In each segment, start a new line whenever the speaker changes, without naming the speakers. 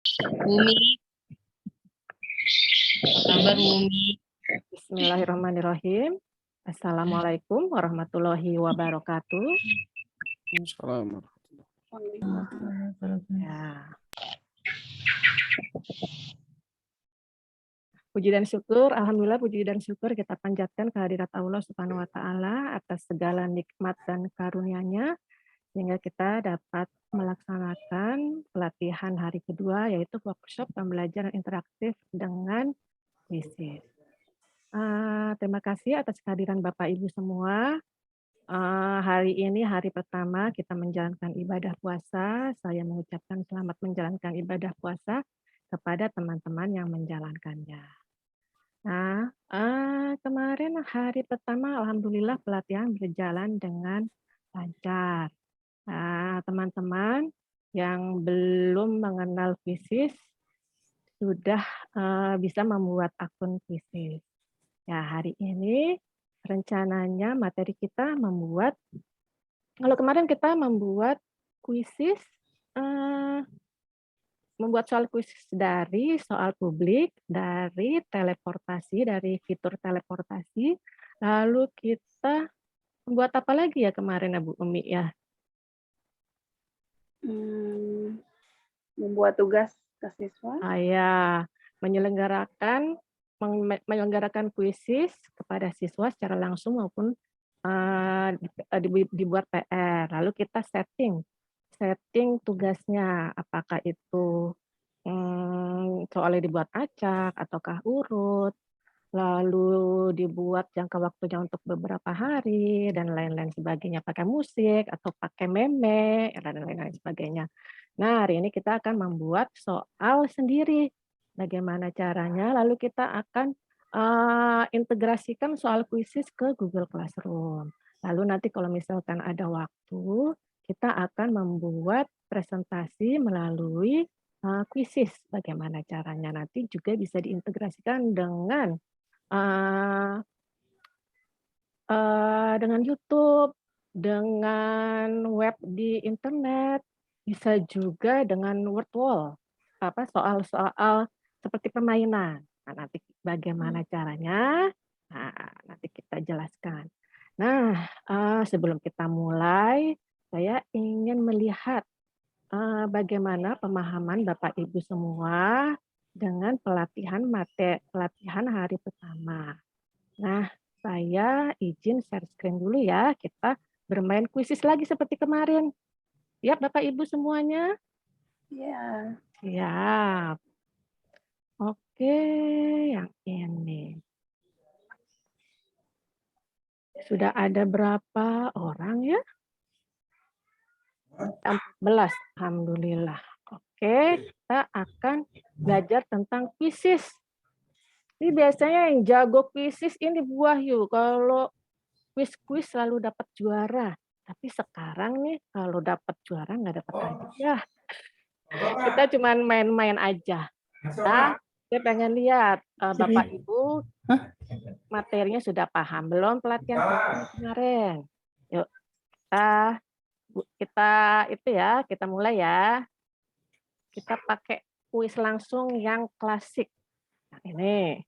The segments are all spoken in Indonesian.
Umi, kabar Umi.
Bismillahirrahmanirrahim. Assalamualaikum warahmatullahi wabarakatuh.
Assalamualaikum.
Ya. Puji dan syukur, alhamdulillah puji dan syukur kita panjatkan kehadirat Allah Subhanahu wa taala atas segala nikmat dan karunia-Nya sehingga kita dapat melaksanakan pelatihan hari kedua yaitu workshop pembelajaran interaktif dengan kuisis. Terima kasih atas kehadiran Bapak Ibu semua. Hari ini hari pertama kita menjalankan ibadah puasa. Saya mengucapkan selamat menjalankan ibadah puasa kepada teman-teman yang menjalankannya. Nah, kemarin hari pertama alhamdulillah pelatihan berjalan dengan lancar. Nah, teman-teman yang belum mengenal Quizizz sudah bisa membuat akun Quizizz. Ya, hari ini rencananya materi kita kalau kemarin kita membuat Quizizz, membuat soal kuisis dari soal publik, dari teleportasi, dari fitur teleportasi, lalu kita membuat apa lagi ya kemarin ya Bu Umi ya?
Membuat tugas ke siswa.
Ya, menyelenggarakan kuisis kepada siswa secara langsung maupun dibuat PR. Lalu kita setting tugasnya, apakah itu soalnya dibuat acak ataukah urut, lalu dibuat jangka waktunya untuk beberapa hari dan lain-lain sebagainya, pakai musik atau pakai meme dan lain-lain sebagainya. Nah, hari ini kita akan membuat soal sendiri. Bagaimana caranya? Lalu kita akan integrasikan soal kuisis ke Google Classroom. Lalu nanti kalau misalkan ada waktu, kita akan membuat presentasi melalui kuisis. Bagaimana caranya? Nanti juga bisa diintegrasikan dengan YouTube, dengan web di internet, bisa juga dengan word wall, soal-soal seperti permainan. Nah, nanti bagaimana caranya? Nah, nanti kita jelaskan. Nah, sebelum kita mulai, saya ingin melihat bagaimana pemahaman Bapak Ibu semua dengan pelatihan hari pertama. Nah, saya izin share screen dulu ya. Kita bermain kuisis lagi seperti kemarin. Siap Bapak Ibu semuanya?
Ya.
Siap. Oke, yang ini. Sudah ada berapa orang ya? 14, alhamdulillah. Oke, kita akan belajar tentang kuisis. Ini biasanya yang jago kuisis ini Bu Wahyu. Kalau kuis-kuis selalu dapat juara. Tapi sekarang nih kalau dapat juara nggak dapat hadiah. Kita cuma main-main aja. Nah, saya pengen lihat Bapak Ibu materinya sudah paham belum pelatihan kemarin. Yuk kita mulai ya. Kita pakai kuis langsung yang klasik. Nah, ini.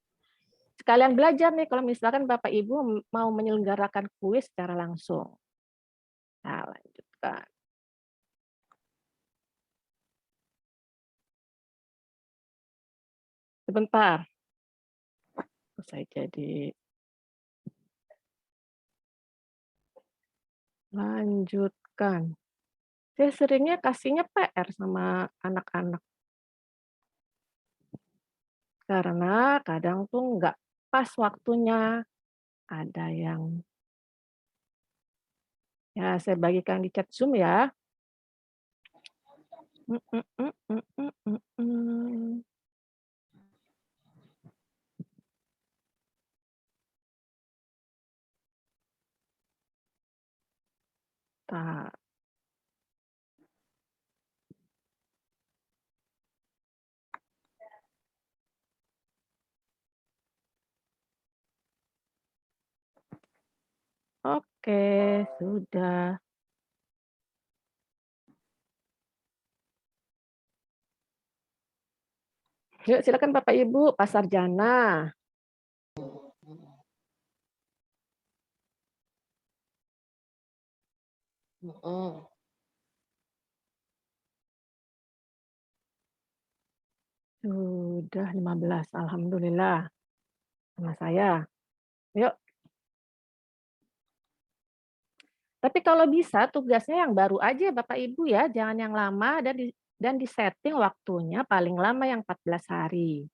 Sekalian belajar nih kalau misalkan Bapak Ibu mau menyelenggarakan kuis secara langsung. Nah, lanjutkan. Sebentar. Saya jadi lanjutkan. Saya seringnya kasihnya PR sama anak-anak. Karena kadang tuh nggak pas waktunya. Ada yang ya saya bagikan di chat Zoom ya. Tak. Oke, sudah. Yuk, silakan Bapak Ibu, Pak Sarjana.
Mm-mm.
Sudah 15, alhamdulillah. Sama saya. Yuk. Tapi kalau bisa tugasnya yang baru aja Bapak Ibu ya, jangan yang lama dan disetting waktunya paling lama yang 14 hari.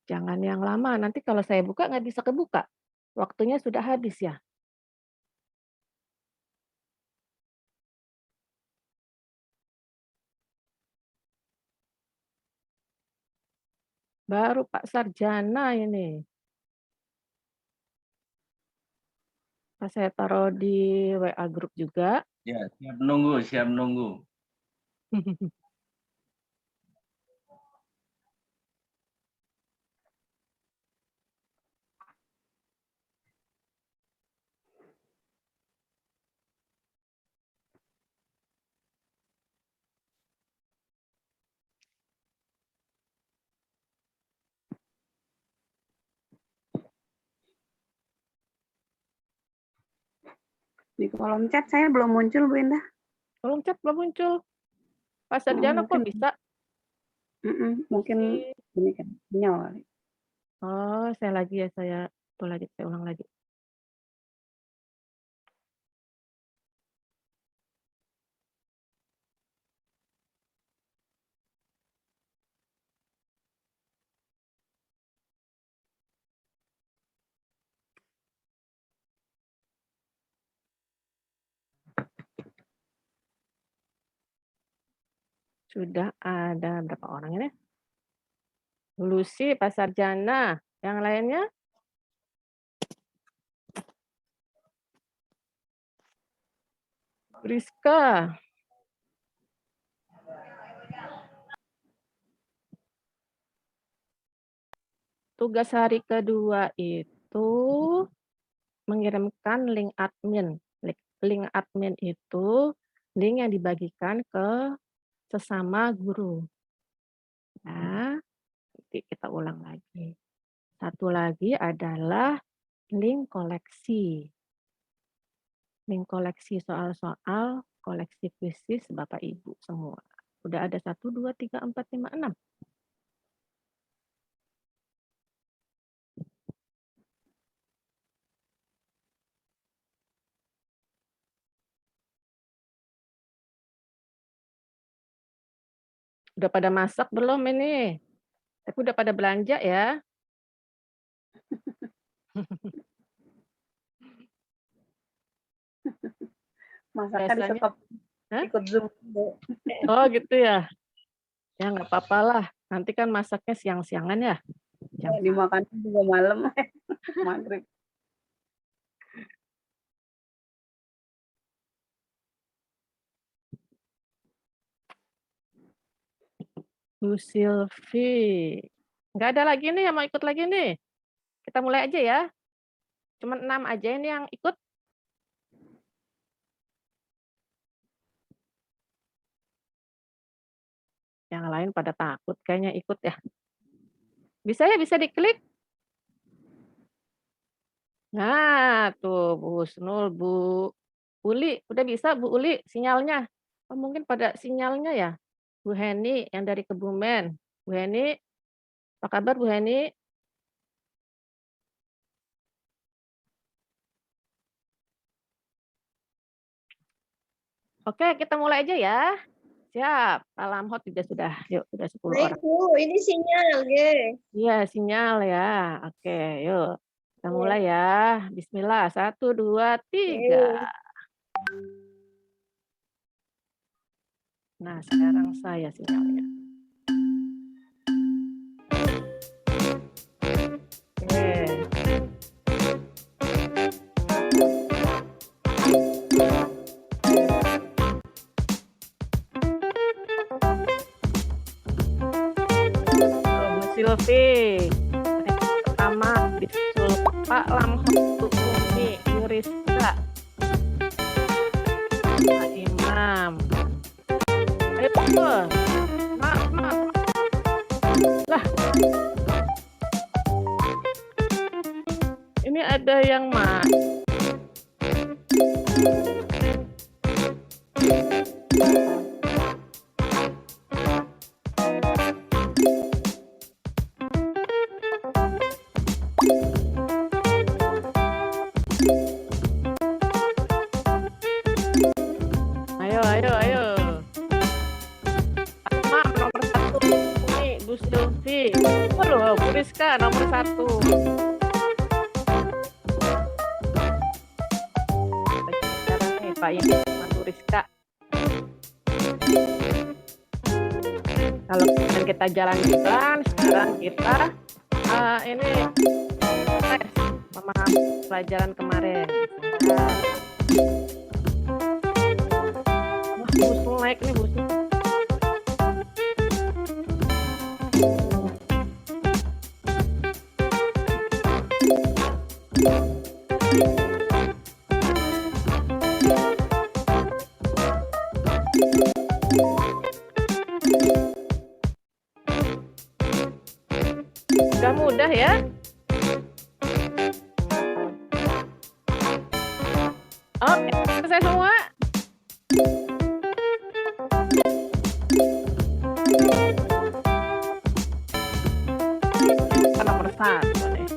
Jangan yang lama, nanti kalau saya buka nggak bisa kebuka. Waktunya sudah habis ya. Baru Pak Sarjana ini. Saya taruh di WA grup juga.
Ya, siap menunggu, siap menunggu.
Di kolom chat saya belum muncul, Bu Indah.
Kolom chat belum muncul. Pak Sarjana kok
mungkin.
bisa?
Mungkin ini kan sinyal kali.
Oh, saya ulang lagi. Sudah ada berapa orang ini? Lucy, Pak Sarjana, yang lainnya? Rizka. Tugas hari kedua itu mengirimkan link admin. Link admin itu link yang dibagikan ke sesama guru. Nah, nanti kita ulang lagi. Satu lagi adalah link koleksi. Link koleksi soal-soal koleksi kuisis Bapak Ibu semua. Udah ada 1, 2, 3, 4, 5, 6. Udah pada masak belum ini? Tapi udah pada belanja ya?
Masaknya
Biasanya-
disekop ikut Zoom.
Oh gitu ya? Ya nggak apa-apa lah. Nanti kan masaknya siang-siangan ya?
Dimakan juga malam. Maghrib.
Bu Silvi. Nggak ada lagi nih yang mau ikut lagi nih. Kita mulai aja ya. Cuma 6 aja ini yang ikut. Yang lain pada takut kayaknya ikut ya. Bisa ya, bisa diklik. Nah, tuh Bu Husnul, Bu Uli. Udah bisa Bu Uli sinyalnya. Oh, mungkin pada sinyalnya ya. Bu Heni yang dari Kebumen. Bu Heni, apa kabar Bu Heni? Oke, kita mulai aja ya. Siap, Salam Hot juga sudah. Yuk, sudah 10 orang.
Bu, ini sinyal, ge.
Iya, sinyal ya. Oke, yuk. Kita mulai ya. Bismillah. 1, 2, 3. Nah, sekarang saya sinyalnya. Oke. Bu Silvi. Pertama, Bisul Pak Lamhot, Umi, Yurista. Pak Imam. Ayo, Ini ada yang Ayo. Asma nomor 1. Ini Bu Silvi. Aduh, Bu Rizka nomor 1. Sekarang nih Pak ini sama Bu Rizka. Kalau kita jalan-jalan, sekarang kita ini tes memahami pelajaran kemarin. Busung naik nih busung. Sudah mudah ya. Oke, selesai semua. Nomor 1 nih.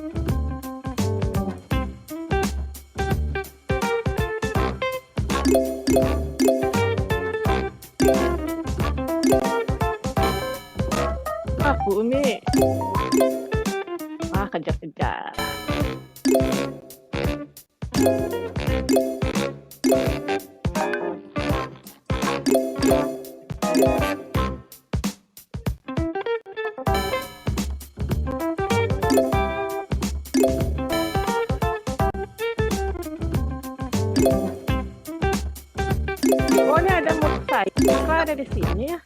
Bu Umi. Kejar-kejar. Oh, ini ada motorcycle. Kok ada di sini ya?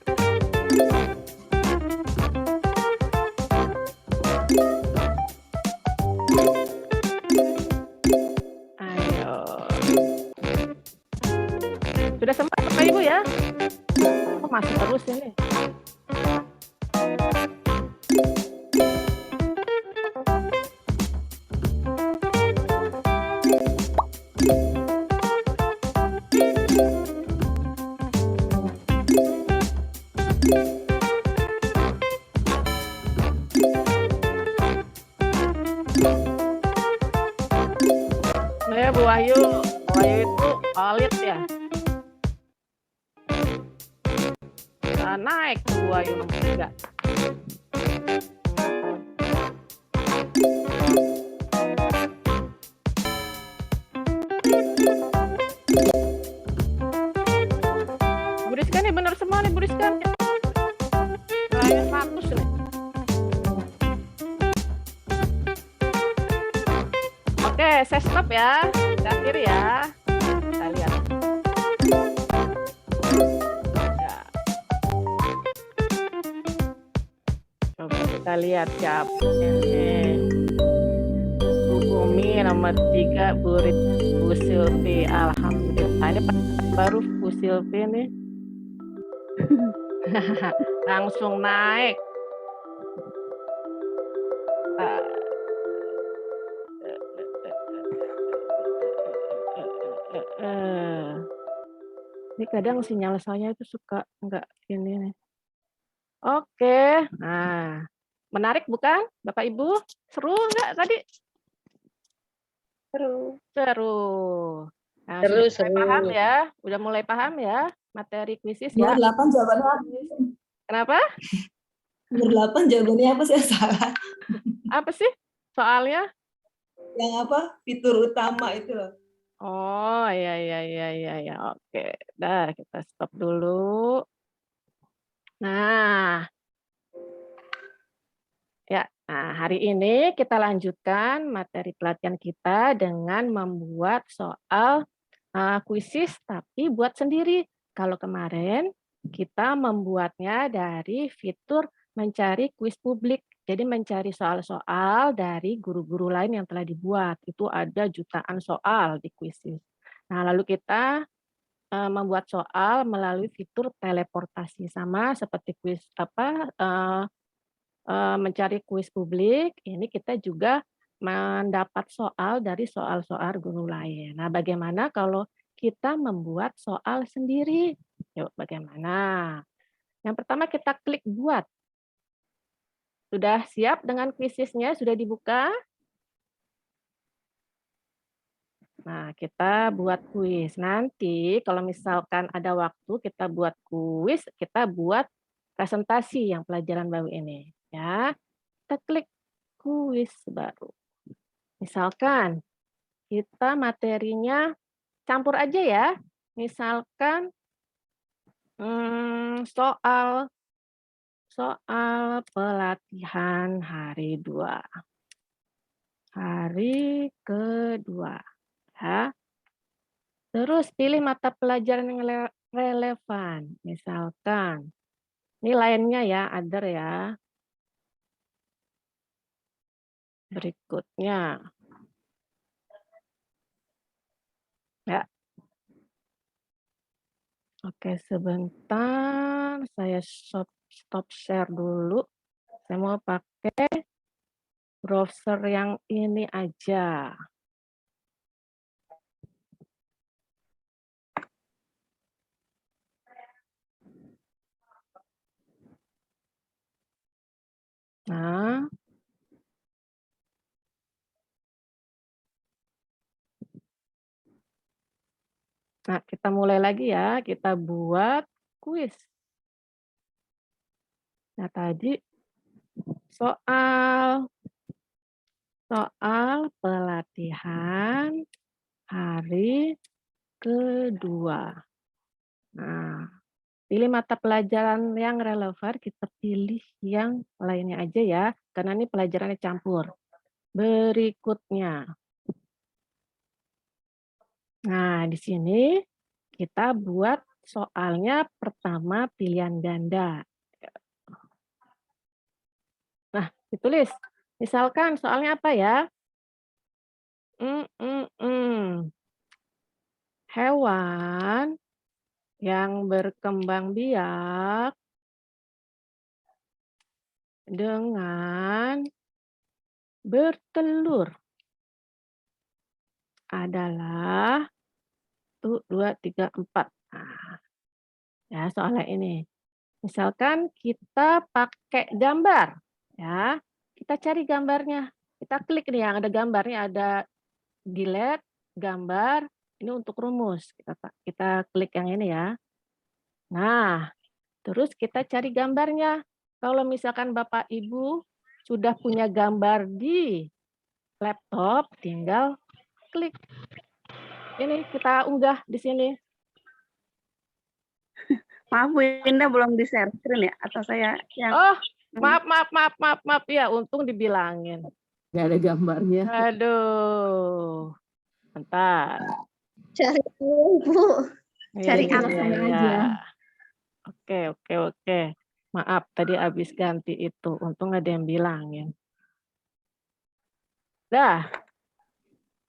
Ayo. Sudah sempat Bapak Ibu ya? Oh, masih terus ini. Bu Wahyu itu alit ya. Naik tuh Bu Wahyu nomor 3. Bu Rizka nih bener semua nih Bu Rizka. Saya 100 nih. Oke, saya stop ya. Kita akhiri ya. Kita lihat. Ya. Coba kita lihat siapa ini. Bu Umi nomor 3, Bu Silvi. Alhamdulillah. Ini baru Bu Silvi nih. Langsung naik. Ini kadang sinyal saya itu suka enggak ini nih. Oke, nah menarik bukan Bapak Ibu? Seru enggak tadi?
Seru.
Nah,
Seru.
paham ya? Udah mulai paham ya materi kuisis ya?
Nomor 8 jawabannya apa?
Kenapa?
Nomor 8 jawabannya apa sih? Salah.
Apa sih soalnya?
Yang apa? Fitur utama itu loh.
Oh, ya. Oke, dah kita stop dulu. Nah, ya. Nah, hari ini kita lanjutkan materi pelatihan kita dengan membuat soal kuisis tapi buat sendiri. Kalau kemarin kita membuatnya dari fitur mencari kuis publik. Jadi mencari soal-soal dari guru-guru lain yang telah dibuat. Itu ada jutaan soal di kuisis. Nah, lalu kita membuat soal melalui fitur teleportasi sama seperti kuis mencari kuis publik, ini kita juga mendapat soal dari soal-soal guru lain. Nah, bagaimana kalau kita membuat soal sendiri? Yuk, bagaimana? Yang pertama kita klik buat. Sudah siap dengan kuisisnya? Sudah dibuka? Nah, kita buat kuis. Nanti kalau misalkan ada waktu kita buat kuis, kita buat presentasi yang pelajaran baru ini. Ya, kita klik kuis baru. Misalkan kita materinya campur aja ya. Misalkan soal pelatihan hari 2. Hari kedua. Ya. Terus pilih mata pelajaran yang relevan. Misalkan, ini lainnya ya, other ya. Berikutnya. Ya. Oke, sebentar. Saya stop share dulu. Saya mau pakai browser yang ini aja. Nah, kita mulai lagi ya. Kita buat kuis. Nah, tadi soal pelatihan hari kedua. Nah, pilih mata pelajaran yang relevan, kita pilih yang lainnya aja ya, karena ini pelajarannya campur. Berikutnya. Nah, di sini kita buat soalnya pertama pilihan ganda. Nah, ditulis. Misalkan soalnya apa ya? Hewan yang berkembang biak dengan bertelur adalah 1, 2, 3, 4. Nah, ya soalnya ini. Misalkan kita pakai gambar, ya. Kita cari gambarnya. Kita klik nih yang ada gambarnya, ada delete gambar. Ini untuk rumus. Kita klik yang ini ya. Nah, terus kita cari gambarnya. Kalau misalkan Bapak Ibu sudah punya gambar di laptop, tinggal klik. Ini kita unggah di sini.
Maaf Bu Indah, belum di-share screen ya? Atau saya yang...
Oh, maaf ya, untung dibilangin.
Nggak ada gambarnya.
Aduh. Bentar.
Cari Bu. Cari
Iya,
akun
aja. Oke. Maaf, tadi habis ganti itu. Untung ada yang bilangin. Dah.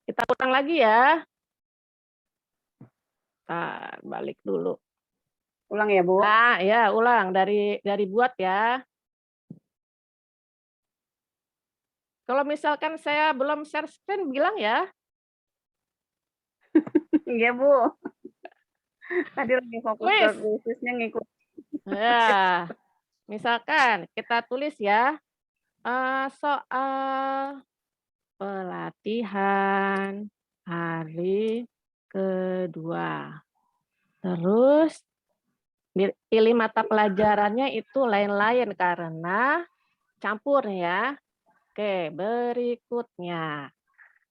Kita ulang lagi ya. Bentar, balik dulu.
Ulang ya Bu?
Nah, ya ulang dari buat ya. Kalau misalkan saya belum share screen, bilang ya.
Iya Bu. Tadi lagi fokus ke kuisnya ngikut.
Ya, misalkan kita tulis ya, soal pelatihan hari kedua. Terus pilih mata pelajarannya itu lain-lain karena campur ya. Oke, berikutnya.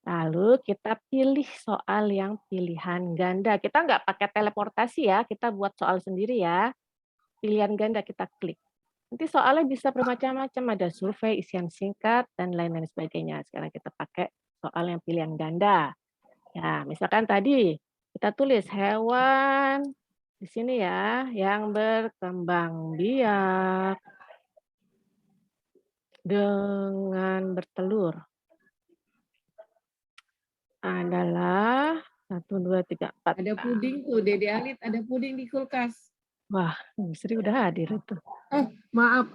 Lalu kita pilih soal yang pilihan ganda. Kita nggak pakai teleportasi ya, kita buat soal sendiri ya. Pilihan ganda kita klik. Nanti soalnya bisa bermacam-macam, ada survei, isian singkat, dan lain-lain sebagainya. Sekarang kita pakai soal yang pilihan ganda. Ya, misalkan tadi kita tulis hewan di sini ya, yang berkembang biak dengan bertelur adalah 1, 2, 3, 4.
Ada puding tuh, Dede Alit, ada puding di kulkas.
4. 4. Wah, Bu Sri udah hadir itu.
Maaf,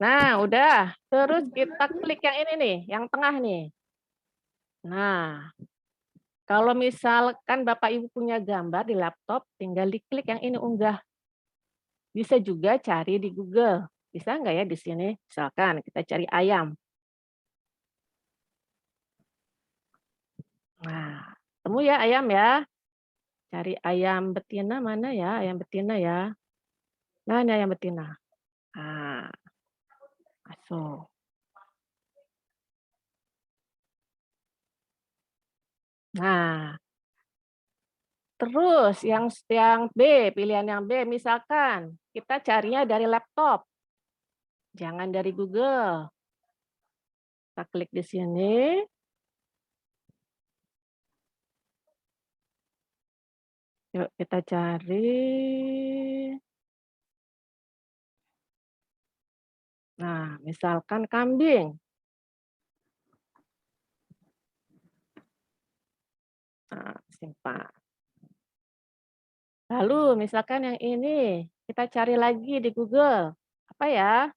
Nah, udah. Terus kita klik yang ini nih, yang tengah nih. Nah, kalau misalkan Bapak Ibu punya gambar di laptop, tinggal diklik yang ini unggah. Bisa juga cari di Google. Bisa nggak ya di sini? Misalkan kita cari ayam. Nah, temu ya ayam ya. Cari ayam betina mana ya? Ayam betina ya. Nah, ini ayam betina. Nah, masuk. Nah, terus yang B, pilihan yang B, misalkan kita carinya dari laptop. Jangan dari Google. Kita klik di sini. Yuk kita cari. Nah, misalkan kambing. Nah, simpan. Lalu misalkan yang ini, kita cari lagi di Google. Apa ya?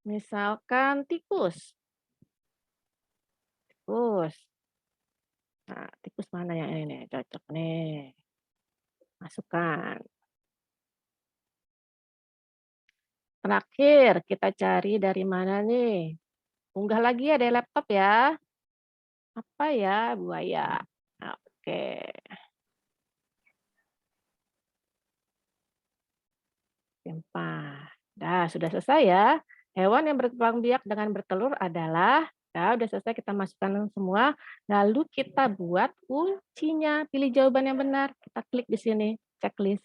Misalkan tikus. Tikus. Nah, tikus mana yang ini nih? Cocok nih. Masukkan. Terakhir, kita cari dari mana nih? Unggah lagi ya dari laptop ya. Apa ya? Buaya. Oke. Simpan. Nah, sudah selesai ya. Hewan yang berkembang biak dengan bertelur adalah, ya udah selesai kita masukkan semua. Lalu kita buat kuncinya. Pilih jawaban yang benar. Kita klik di sini, checklist.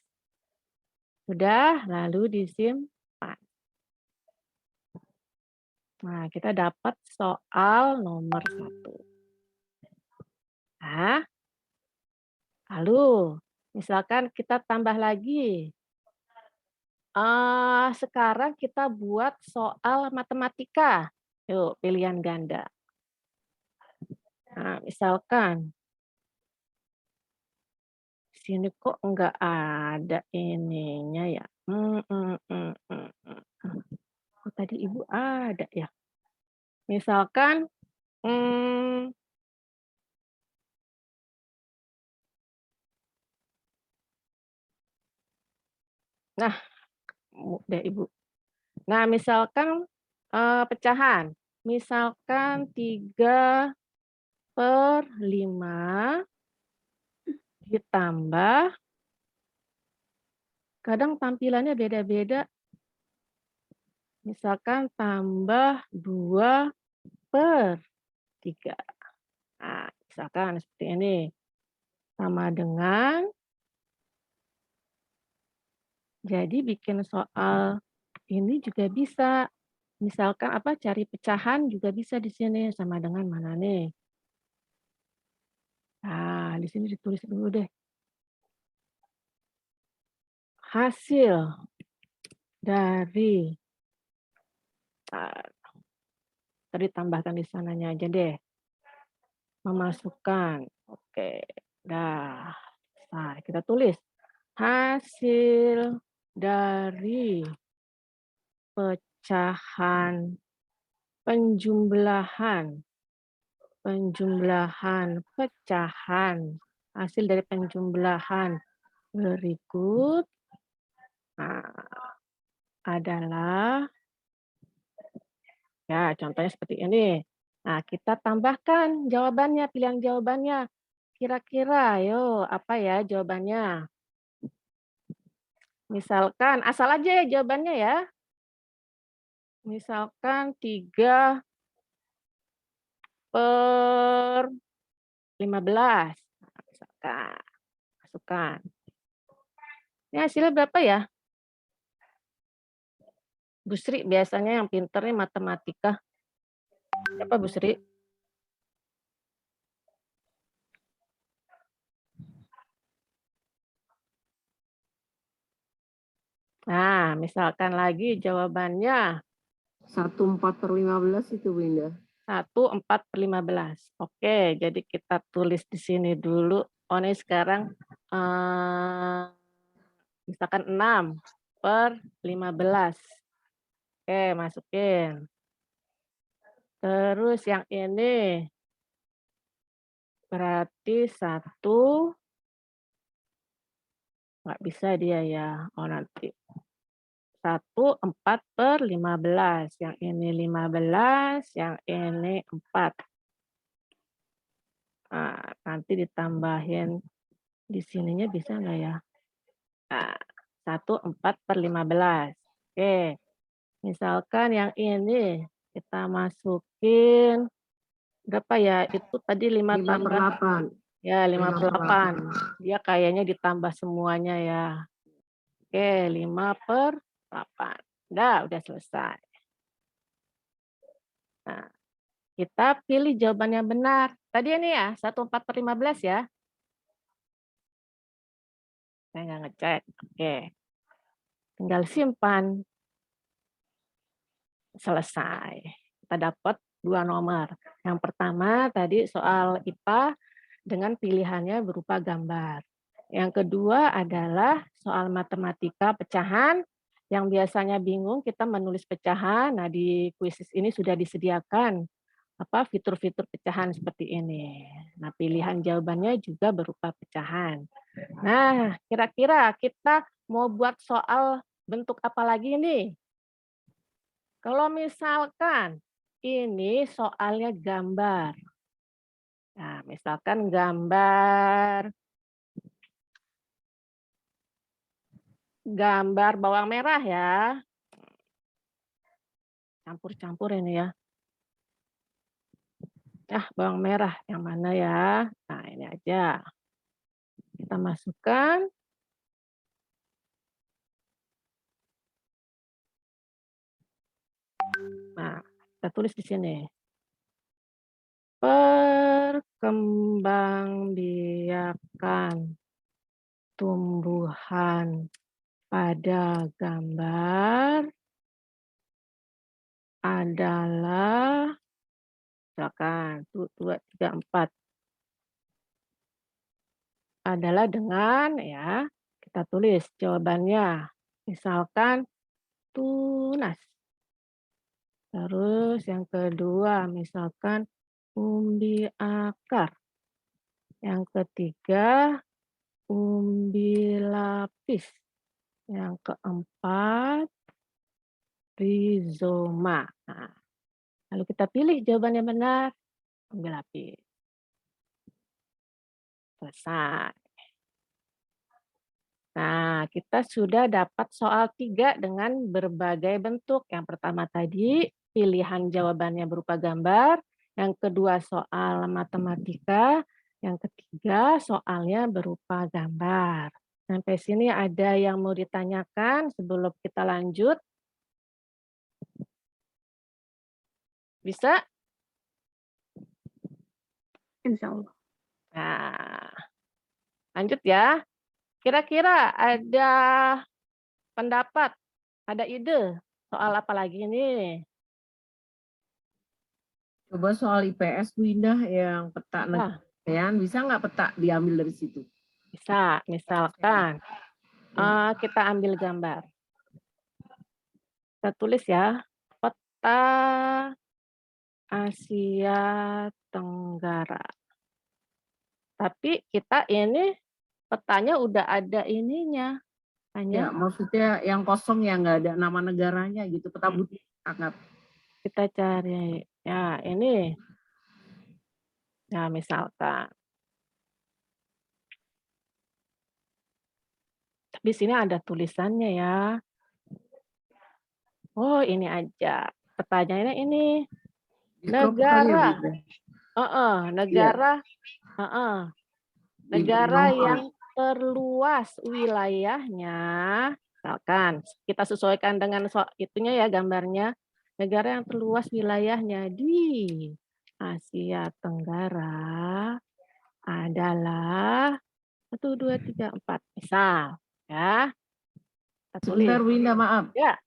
Sudah, lalu disimpan. Nah, kita dapat soal nomor 1. Nah, lalu misalkan kita tambah lagi. Sekarang kita buat soal matematika. Yuk, pilihan ganda. Nah, misalkan di sini kok enggak ada ininya ya. Oh, tadi Ibu ada ya. Misalkan nah, udah Ibu. Nah, misalkan pecahan. Misalkan 3/5 ditambah, kadang tampilannya beda-beda. Misalkan tambah 2/3. Nah, misalkan seperti ini. Sama dengan, jadi bikin soal ini juga bisa. Misalkan cari pecahan juga bisa di sini. Sama dengan mana nih? Nah, di sini ditulis dulu deh. Hasil dari, tadi tambahkan di sananya aja deh. Memasukkan. Oke. Dah. Nah, kita tulis. Hasil dari pecahan penjumlahan pecahan, hasil dari penjumlahan berikut adalah, ya contohnya seperti ini. Nah, kita tambahkan jawabannya, pilihan jawabannya. Kira-kira, ayo apa ya jawabannya? Misalkan, asal aja ya jawabannya ya. Misalkan 3/15. Nah, misalkan, masukkan. Ini hasilnya berapa ya? Bu Sri biasanya yang pinter nih matematika. Berapa Bu Sri? Nah, misalkan lagi jawabannya
1/4/15 itu Bu Indah.
1/4/15. Oke, jadi kita tulis di sini dulu. Oh, ini sekarang misalkan 6/15. Oke, masukin. Terus yang ini berarti 1, nggak bisa dia ya. Oh nanti 1/4/15. Yang ini 15, yang ini 4. Nah, nanti ditambahin di sininya bisa nggak ya? Nah, 1/4/15. Oke, misalkan yang ini kita masukin berapa ya? Itu tadi 5 tambah
5/8.
ya 5/8. Dia kayaknya ditambah semuanya ya. Oke, 5/8. Udah selesai. Nah, kita pilih jawaban yang benar. Tadi ini ya, 1/4/15 ya. Saya nggak ngecek. Oke. Tinggal simpan. Selesai. Kita dapat 2 nomor. Yang pertama tadi soal IPA dengan pilihannya berupa gambar. Yang kedua adalah soal matematika pecahan yang biasanya bingung kita menulis pecahan. Nah, di kuisis ini sudah disediakan fitur-fitur pecahan seperti ini. Nah, pilihan jawabannya juga berupa pecahan. Nah, kira-kira kita mau buat soal bentuk apa lagi nih? Kalau misalkan ini soalnya gambar. Nah, misalkan gambar bawang merah ya. Campur-campur ini ya. Bawang merah yang mana ya? Nah, ini aja. Kita masukkan. Nah, kita tulis di sini. Perkembangbiakan tumbuhan pada gambar adalah misalkan 1, 2, 3, 4 adalah dengan ya kita tulis jawabannya misalkan tunas. Terus yang kedua misalkan umbi akar. Yang ketiga umbi lapis. Yang keempat rizoma. Nah, lalu kita pilih jawaban yang benar, umbi lapis. Selesai. Nah, kita sudah dapat soal 3 dengan berbagai bentuk. Yang pertama tadi pilihan jawabannya berupa gambar. Yang kedua soal matematika. Yang ketiga soalnya berupa gambar. Sampai sini ada yang mau ditanyakan sebelum kita lanjut? Bisa?
Insya Allah.
Nah, lanjut ya. Kira-kira ada pendapat, ada ide soal apa lagi nih?
Coba soal IPS Bu Indah yang peta negara, bisa nggak peta diambil dari situ?
Bisa, misalkan kita ambil gambar. Kita tulis ya, peta Asia Tenggara. Tapi kita ini petanya udah ada ininya.
Ya, maksudnya yang kosong yang nggak ada nama negaranya gitu, peta putih sangat.
Kita cari, ya ini. Ya misalkan. Di sini ada tulisannya ya. Oh ini aja. Petanya ini. Negara. Negara yang terluas wilayahnya, misalkan kita sesuaikan dengan itunya ya gambarnya, negara yang terluas wilayahnya di Asia Tenggara adalah 1, 2, 3, 4 misal ya.
Sebentar Bu Indah, maaf.
Ya.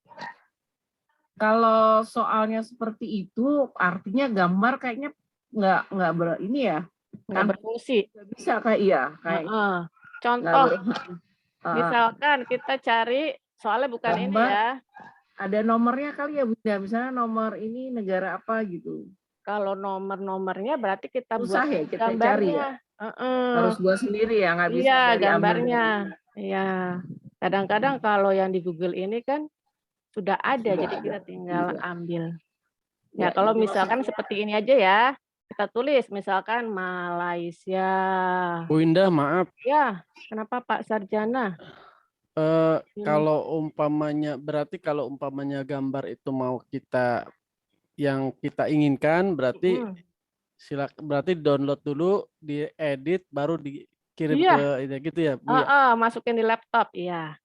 Kalau soalnya seperti itu, artinya gambar kayaknya nggak
nggak berfungsi.
Nggak bisa kayak
Contoh, misalkan kita cari soalnya bukan gambar, ini ya.
Ada nomornya kali ya Bunda, misalnya nomor ini negara apa gitu.
Kalau nomornya berarti kita
Susah
buat
ya kita cari ya.
gambarnya.
Harus buat sendiri ya, nggak bisa
Iya,
dari
gambarnya. Iya. Kadang-kadang kalau yang di Google ini kan sudah ada,
Sudah
jadi
ada.
kita tinggal
Iya.
ambil.
Ya,
Ya, kalau
jadi
misalkan seperti ini aja ya, kita tulis misalkan Malaysia.
Bu Indah, maaf.
Ya, kenapa Pak Sarjana?
Kalau umpamanya, berarti kalau umpamanya gambar itu mau kita yang kita inginkan, berarti berarti download dulu, diedit, baru dikirim
Iya.
ke ini gitu ya, Bu ya?
Masukin di laptop, iya.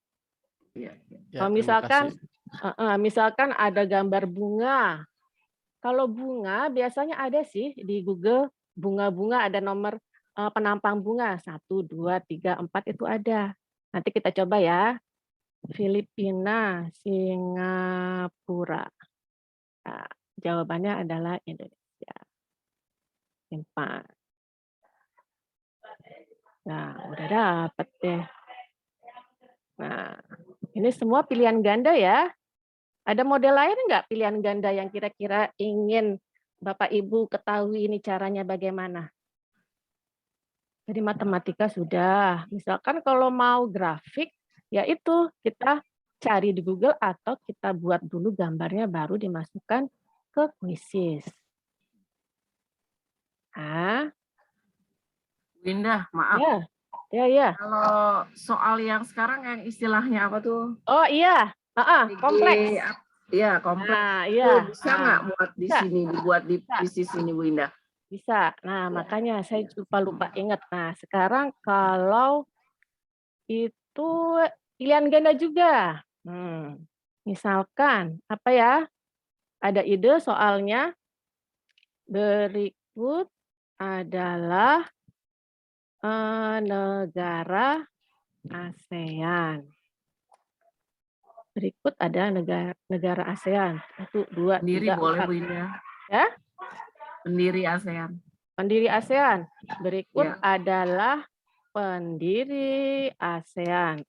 Iya.
Ya,
Kalau
terima
misalkan ada gambar bunga. Kalau bunga biasanya ada sih di Google, bunga-bunga ada nomor penampang bunga 1, 2, 3, 4 itu ada. Nanti kita coba ya. Filipina, Singapura. Nah, jawabannya adalah Indonesia. Simpan. Nah, udah dapet deh. Nah, ini semua pilihan ganda ya. Ada model lain nggak pilihan ganda yang kira-kira ingin Bapak Ibu ketahui ini caranya bagaimana? Jadi matematika sudah. Misalkan kalau mau grafik, ya itu kita cari di Google atau kita buat dulu gambarnya baru dimasukkan ke Quizzes.
Windah, maaf.
Ya.
Kalau soal yang sekarang yang istilahnya apa tuh?
Oh iya, kompleks.
Iya, kompleks.
Nah,
itu
iya.
bisa nggak buat di sini, dibuat di sini, Bu Indah?
Bisa. Nah, makanya saya lupa ingat. Nah, sekarang kalau itu pilihan ganda juga. Misalkan, apa ya? Ada ide soalnya. Berikut adalah negara ASEAN. Berikut ada negara ASEAN. 1, 2, 3, 4.
Pendiri boleh, Bu Indah.
Ya?
Pendiri ASEAN.
Pendiri ASEAN. Berikut
Ya.
adalah pendiri ASEAN.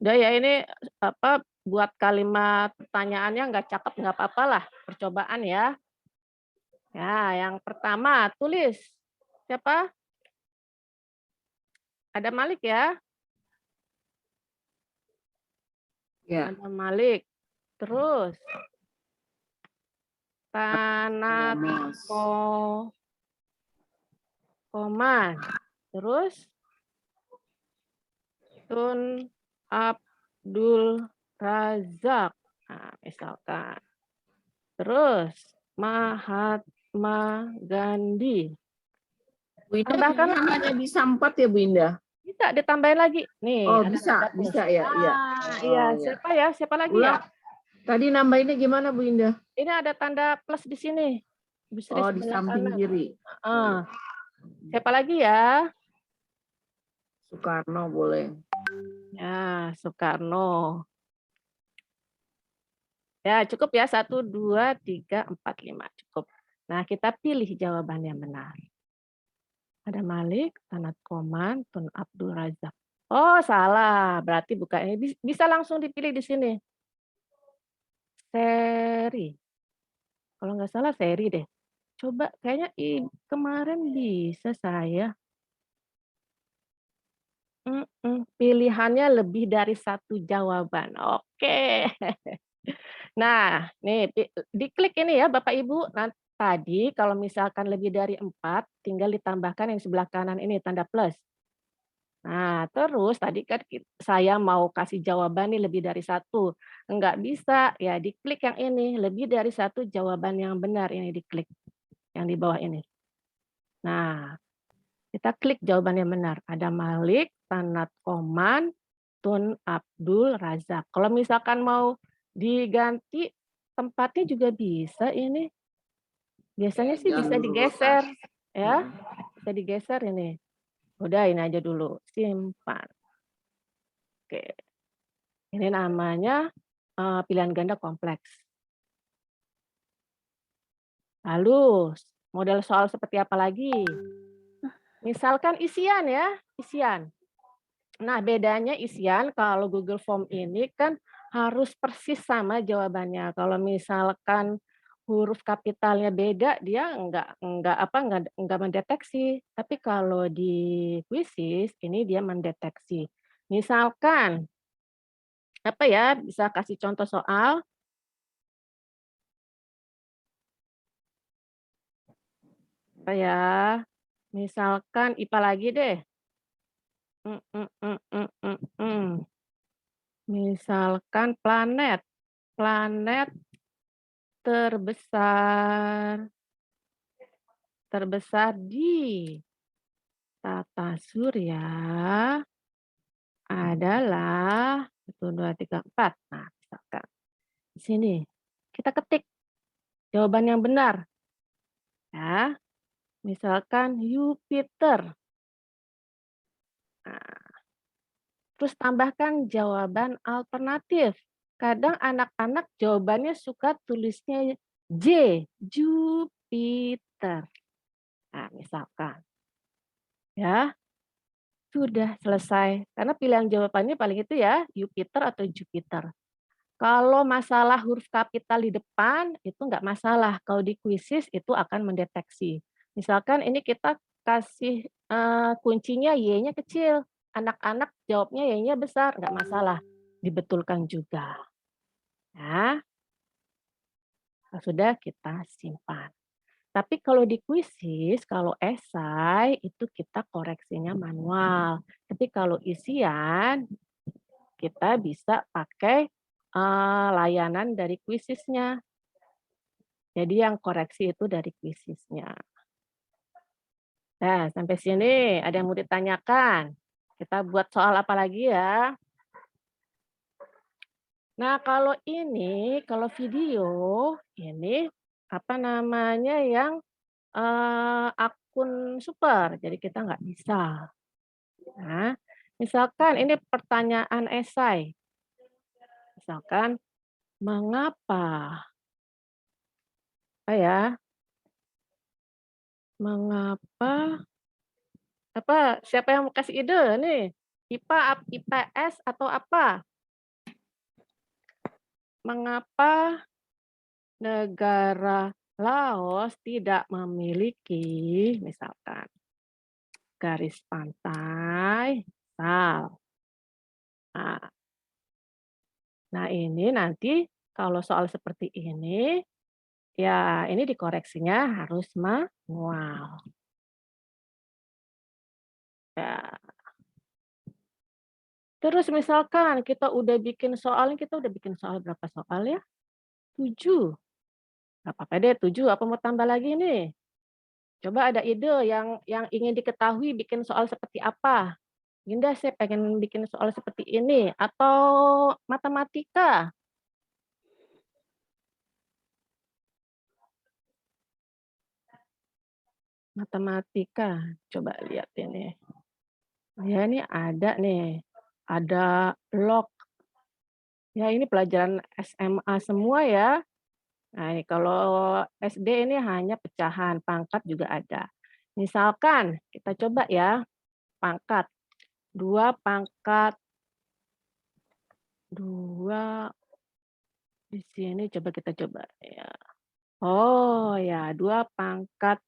Udah ya, ini apa buat kalimat pertanyaannya nggak cakep nggak apa-apa lah, percobaan ya. Ya, yang pertama tulis siapa? Ada Malik ya?
Ya.
Ada Malik. Terus Koman. Terus Tun Abdul Razak. Nah, misalkan. Terus Mahatma Gandhi.
Bu Indah, tambahkan namanya bisa 4 ya Bu Indah?
Bisa ditambahin lagi. Nih.
Oh bisa ya.
Iya. Siapa ya? Siapa lagi ya?
Tadi nambahinnya gimana Bu Indah?
Ini ada tanda plus di sini.
Di samping kiri.
Siapa lagi ya?
Soekarno boleh.
Ya, Soekarno. Ya, cukup ya. 1, 2, 3, 4, 5. Cukup. Nah, kita pilih jawaban yang benar. Ada Malik, Sanat Koman, Tun Abdul Razak. Oh, salah. Berarti bukan ini. Bisa langsung dipilih di sini. Seri. Kalau nggak salah seri deh. Coba kayaknya kemarin bisa saya. Pilihannya lebih dari 1 jawaban. Oke. Nah, nih diklik ini ya Bapak Ibu. Nah, tadi kalau misalkan lebih dari 4, tinggal ditambahkan yang sebelah kanan ini tanda plus. Nah, terus tadi kan saya mau kasih jawaban nih lebih dari 1. Enggak bisa, ya diklik yang ini. Lebih dari 1 jawaban yang benar, ini diklik. Yang di bawah ini. Nah, kita klik jawaban yang benar. Ada Malik, Sanat Koman, Tun Abdul Razak. Kalau misalkan mau diganti tempatnya juga bisa ini. Biasanya sih bisa digeser. Ya, bisa digeser ini. Udah ini aja dulu, simpan. Oke. Ini namanya pilihan ganda kompleks. Lalu model soal seperti apa lagi? Misalkan isian ya, isian. Nah, bedanya isian kalau Google Form ini kan harus persis sama jawabannya. Kalau misalkan huruf kapitalnya beda, dia nggak mendeteksi. Tapi kalau di kuisis ini dia mendeteksi. Misalkan apa ya? Bisa kasih contoh soal? Apa ya? Misalkan IPA lagi deh. Misalkan planet. Planet terbesar di tata surya adalah 1, 2, 3, 4. Nah, misalkan di sini kita ketik jawaban yang benar. Ya, misalkan Jupiter. Nah, terus tambahkan jawaban alternatif. Kadang anak-anak jawabannya suka tulisnya J, Jupiter. Nah, misalkan. Ya, sudah selesai. Karena pilihan jawabannya paling itu ya, Jupiter atau Jupiter. Kalau masalah huruf kapital di depan, itu nggak masalah. Kalau di kuisis itu akan mendeteksi. Misalkan ini kita kasih kuncinya Y-nya kecil. Anak-anak jawabnya Y-nya besar, nggak masalah. Dibetulkan juga. Ya, sudah kita simpan. Tapi kalau di kuisis, kalau esai, itu kita koreksinya manual. Tapi kalau isian, kita bisa pakai layanan dari kuisisnya. Jadi yang koreksi itu dari kuisisnya. Nah, sampai sini ada yang mau ditanyakan? Kita buat soal apa lagi ya? Nah, kalau ini, kalau video, ini apa namanya yang akun super, jadi kita nggak bisa. Nah, misalkan ini pertanyaan esai. Misalkan, mengapa? Apa ya? Mengapa? Apa? Siapa yang mau kasih ide nih? IPA, IPS atau apa? Mengapa negara Laos tidak memiliki, misalkan, garis pantai sal? Nah, ini nanti kalau soal seperti ini, ya ini dikoreksinya harus manual. Ya. Terus misalkan kita udah bikin soal berapa soal ya? 7. Nggak apa-apa deh 7, apa mau tambah lagi nih? Coba ada ide yang ingin diketahui bikin soal seperti apa? Indah, saya pengen bikin soal seperti ini. Atau matematika? Matematika, coba lihat ini. Ya ini ada nih, ada log. Ya ini pelajaran SMA semua ya. Nah ini kalau SD ini hanya pecahan, pangkat juga ada. Misalkan kita coba ya, pangkat. 2 pangkat 2 di sini coba kita coba ya. Oh ya, 2 pangkat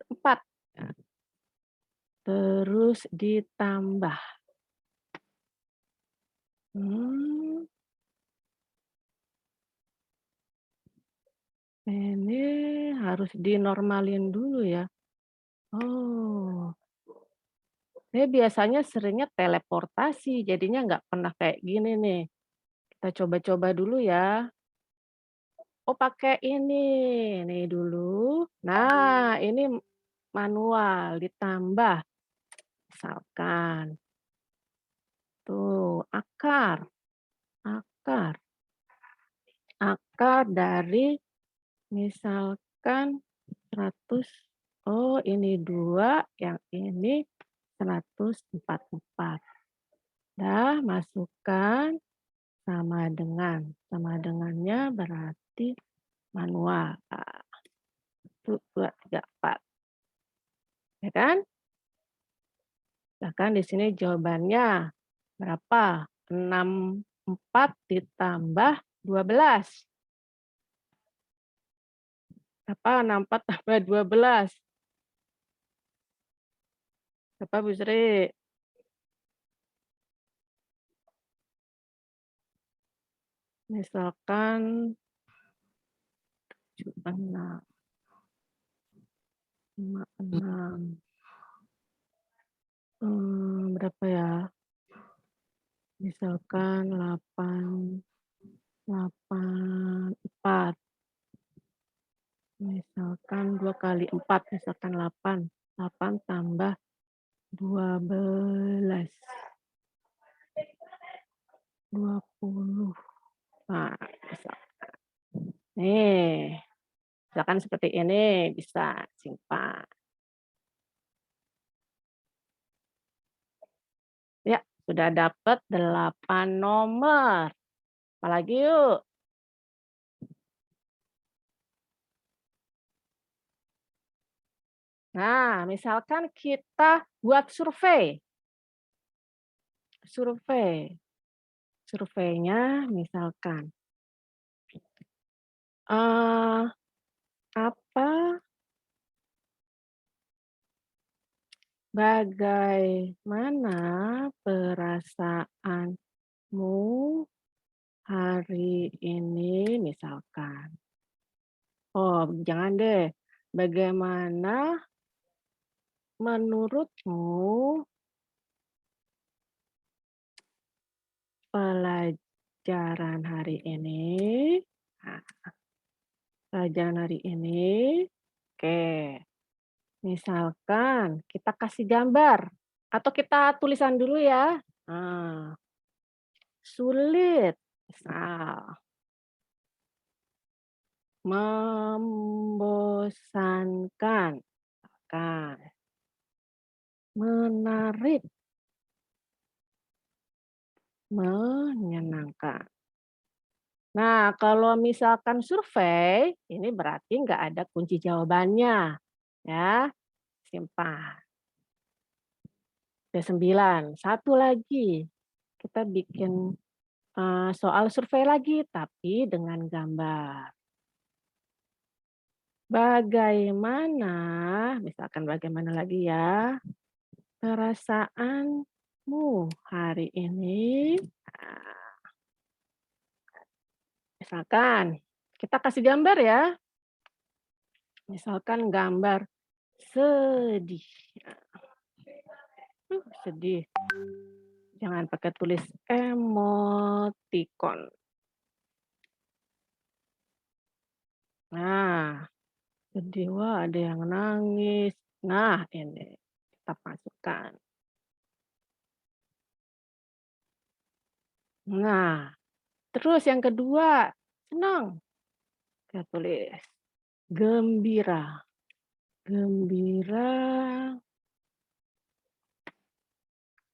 4. Nah, terus ditambah. Ini harus dinormalin dulu ya. Oh. Saya biasanya seringnya teleportasi, jadinya nggak pernah kayak gini nih. Kita coba-coba dulu ya. Oh pakai ini dulu. Nah ini manual ditambah. Misalkan. Tuh akar. Akar dari misalkan 100. Oh ini 2, yang ini 144. Dah masukkan sama dengannya berarti manual. 1, 2, 3, 4. Ya kan? Bahkan di sini jawabannya berapa? 6 4 ditambah 12. Apa 64 tambah 12? Apa Bu Sri? Misalkan 76, 56. Berapa ya? Misalkan 8, 4. Misalkan 2 kali 4, misalkan 8. 8 tambah 12. 20. Nah, misalkan. Nih, misalkan seperti ini bisa simpan. Ya, sudah dapat 8 nomor. Apalagi yuk? Nah, misalkan kita buat survei. Surveinya misalkan bagaimana perasaanmu hari ini misalkan. Oh, jangan deh. Bagaimana menurutmu pelajaran hari ini? Nah, pelajaran hari ini, oke. Misalkan kita kasih gambar atau kita tulisan dulu ya. Nah, sulit, misal. Membosankan, misalkan. Menarik, menyenangkan. Nah, kalau misalkan survei, ini berarti nggak ada kunci jawabannya. Ya, simpan. Udah 9. Satu lagi. Kita bikin soal survei lagi, tapi dengan gambar. Bagaimana, misalkan bagaimana lagi ya, perasaanmu hari ini? Nah, misalkan, kita kasih gambar ya. Misalkan gambar sedih. Sedih. Jangan pakai tulis emoticon. Nah, sedih, wah ada yang nangis. Nah, ini kita masukkan. Nah, terus yang kedua, senang. Kita tulis gembira.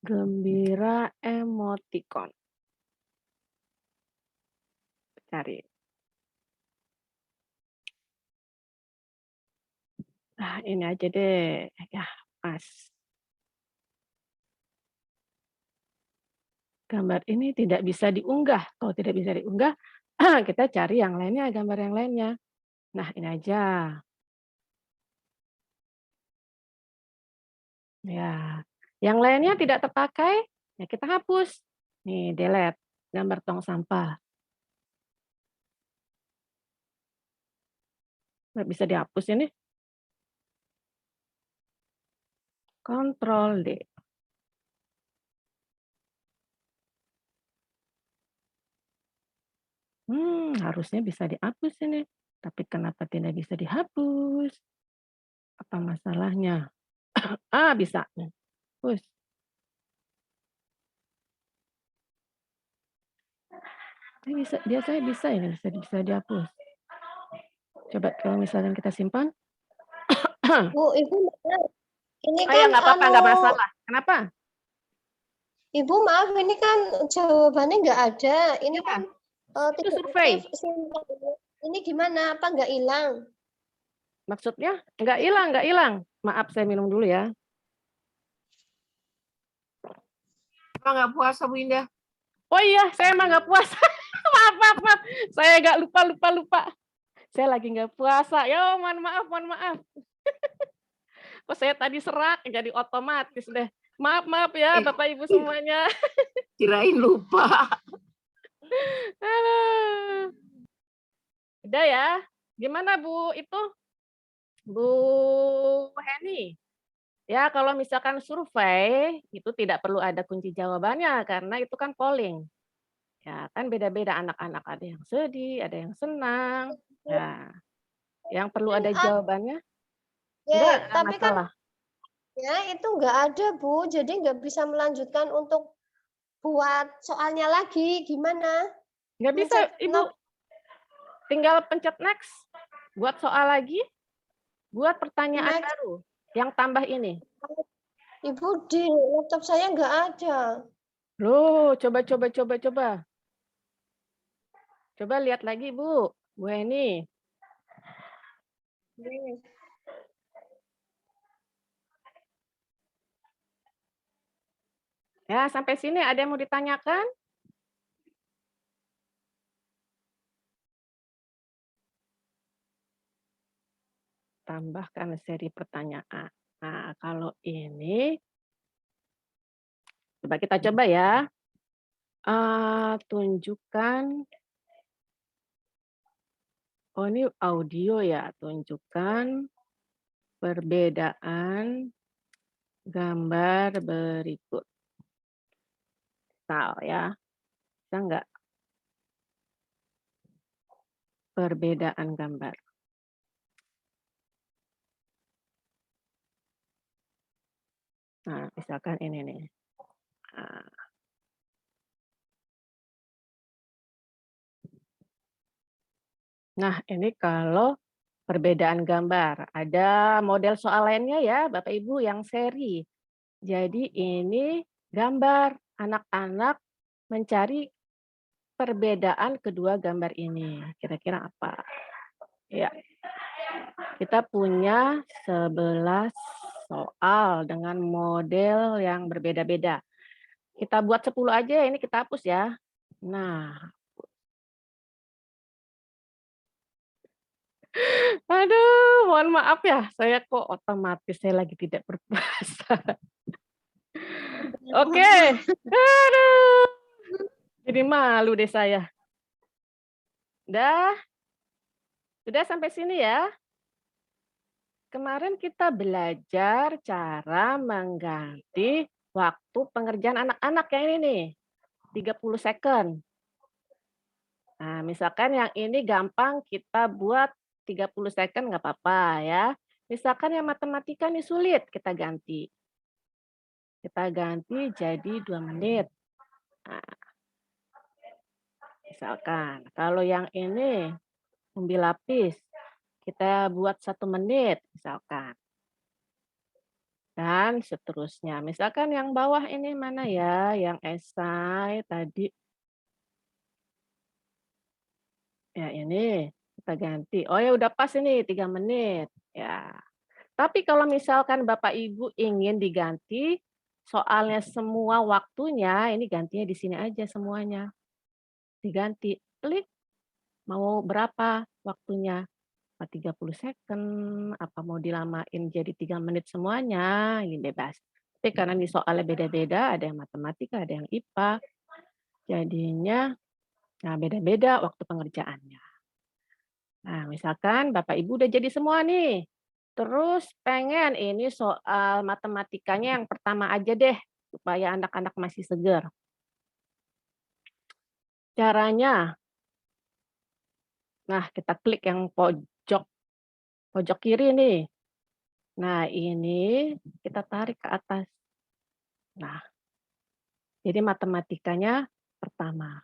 Gembira emoticon. Cari. Nah, ini aja deh. Ya, pas. Gambar ini tidak bisa diunggah. Kalau tidak bisa diunggah, kita cari yang lainnya, gambar yang lainnya. Nah, ini aja. Ya, yang lainnya tidak terpakai, ya kita hapus. Nih, delete gambar tong sampah. Nggak bisa dihapus ini. Ctrl D. Harusnya bisa dihapus ini. Tapi kenapa tidak bisa dihapus? Apa masalahnya? Bisa. Hapus. Biasanya bisa ini, bisa dihapus. Coba kalau misalnya kita simpan.
Bu, Ibu, ini
ya
kan
nggak apa-apa, nggak masalah. Kenapa?
Ibu maaf, ini kan jawabannya nggak ada. Ini kan
itu survei.
Ini gimana? Apa nggak hilang?
Maksudnya nggak hilang. Maaf, saya minum dulu ya.
Apa nggak puasa Bu Indah?
Oh iya, saya emang nggak puasa. Maaf. Saya nggak lupa. Saya lagi nggak puasa. Yo, mohon maaf. Kok saya tadi serak, jadi otomatis deh. Maaf ya, Bapak Ibu semuanya.
Kirain lupa.
Aduh. Udah ya. Gimana Bu itu? Bu Heni? Ya, kalau misalkan survei, itu tidak perlu ada kunci jawabannya, karena itu kan polling. Ya, kan beda-beda anak-anak, ada yang sedih, ada yang senang. Ya, yang perlu ada jawabannya, enggak
Ya, tapi kan
masalah.
ya itu nggak ada Bu, jadi nggak bisa melanjutkan untuk buat soalnya lagi. Gimana?
Nggak bisa, Ibu. Tinggal pencet next. Buat soal lagi, buat pertanyaan
Next.
baru. Yang tambah ini.
Ibu, di laptop saya nggak ada.
Loh, coba. Coba lihat lagi, Bu. Bu Heni. Ya, sampai sini ada yang mau ditanyakan? Tambahkan seri pertanyaan. Nah, kalau ini, kita coba ya. Tunjukkan, oh ini audio ya, tunjukkan perbedaan gambar berikut. Misal ya, bisa nggak? Perbedaan gambar. Nah, misalkan ini nih. Nah, ini kalau perbedaan gambar. Ada model soal lainnya ya, Bapak Ibu, yang seri. Jadi ini gambar anak-anak mencari perbedaan kedua gambar ini. Kira-kira apa? Ya. Kita punya 11 soal dengan model yang berbeda-beda. Kita buat 10 aja, ini kita hapus ya. Nah, aduh, mohon maaf ya, saya kok otomatis saya lagi tidak berpuasa. Oke, aduh, jadi malu deh saya. Sudah sampai sini ya. Kemarin kita belajar cara mengganti waktu pengerjaan anak-anak yang ini nih, 30 second. Nah, misalkan yang ini gampang kita buat 30 second nggak apa-apa ya. Misalkan yang matematika nih sulit, kita ganti. Kita ganti jadi 2 menit. Nah, misalkan, kalau yang ini umbi lapis, kita buat 1 menit, misalkan. Dan seterusnya. Misalkan yang bawah ini mana ya, yang esai tadi. Ya ini, kita ganti. Oh ya udah pas ini 3 menit. Ya. Tapi kalau misalkan Bapak Ibu ingin diganti soalnya semua waktunya, ini gantinya di sini aja semuanya. Diganti. Klik. Mau berapa waktunya? 30 second, apa mau dilamain jadi 3 menit semuanya, ini bebas. Tapi karena di soalnya beda-beda, ada yang matematika, ada yang IPA, jadinya nah beda-beda waktu pengerjaannya. Nah, misalkan Bapak Ibu udah jadi semua nih, terus pengen ini soal matematikanya yang pertama aja deh, supaya anak-anak masih segar. Caranya, nah kita klik yang pojok kiri nih. Nah, ini kita tarik ke atas. Nah, jadi matematikanya pertama.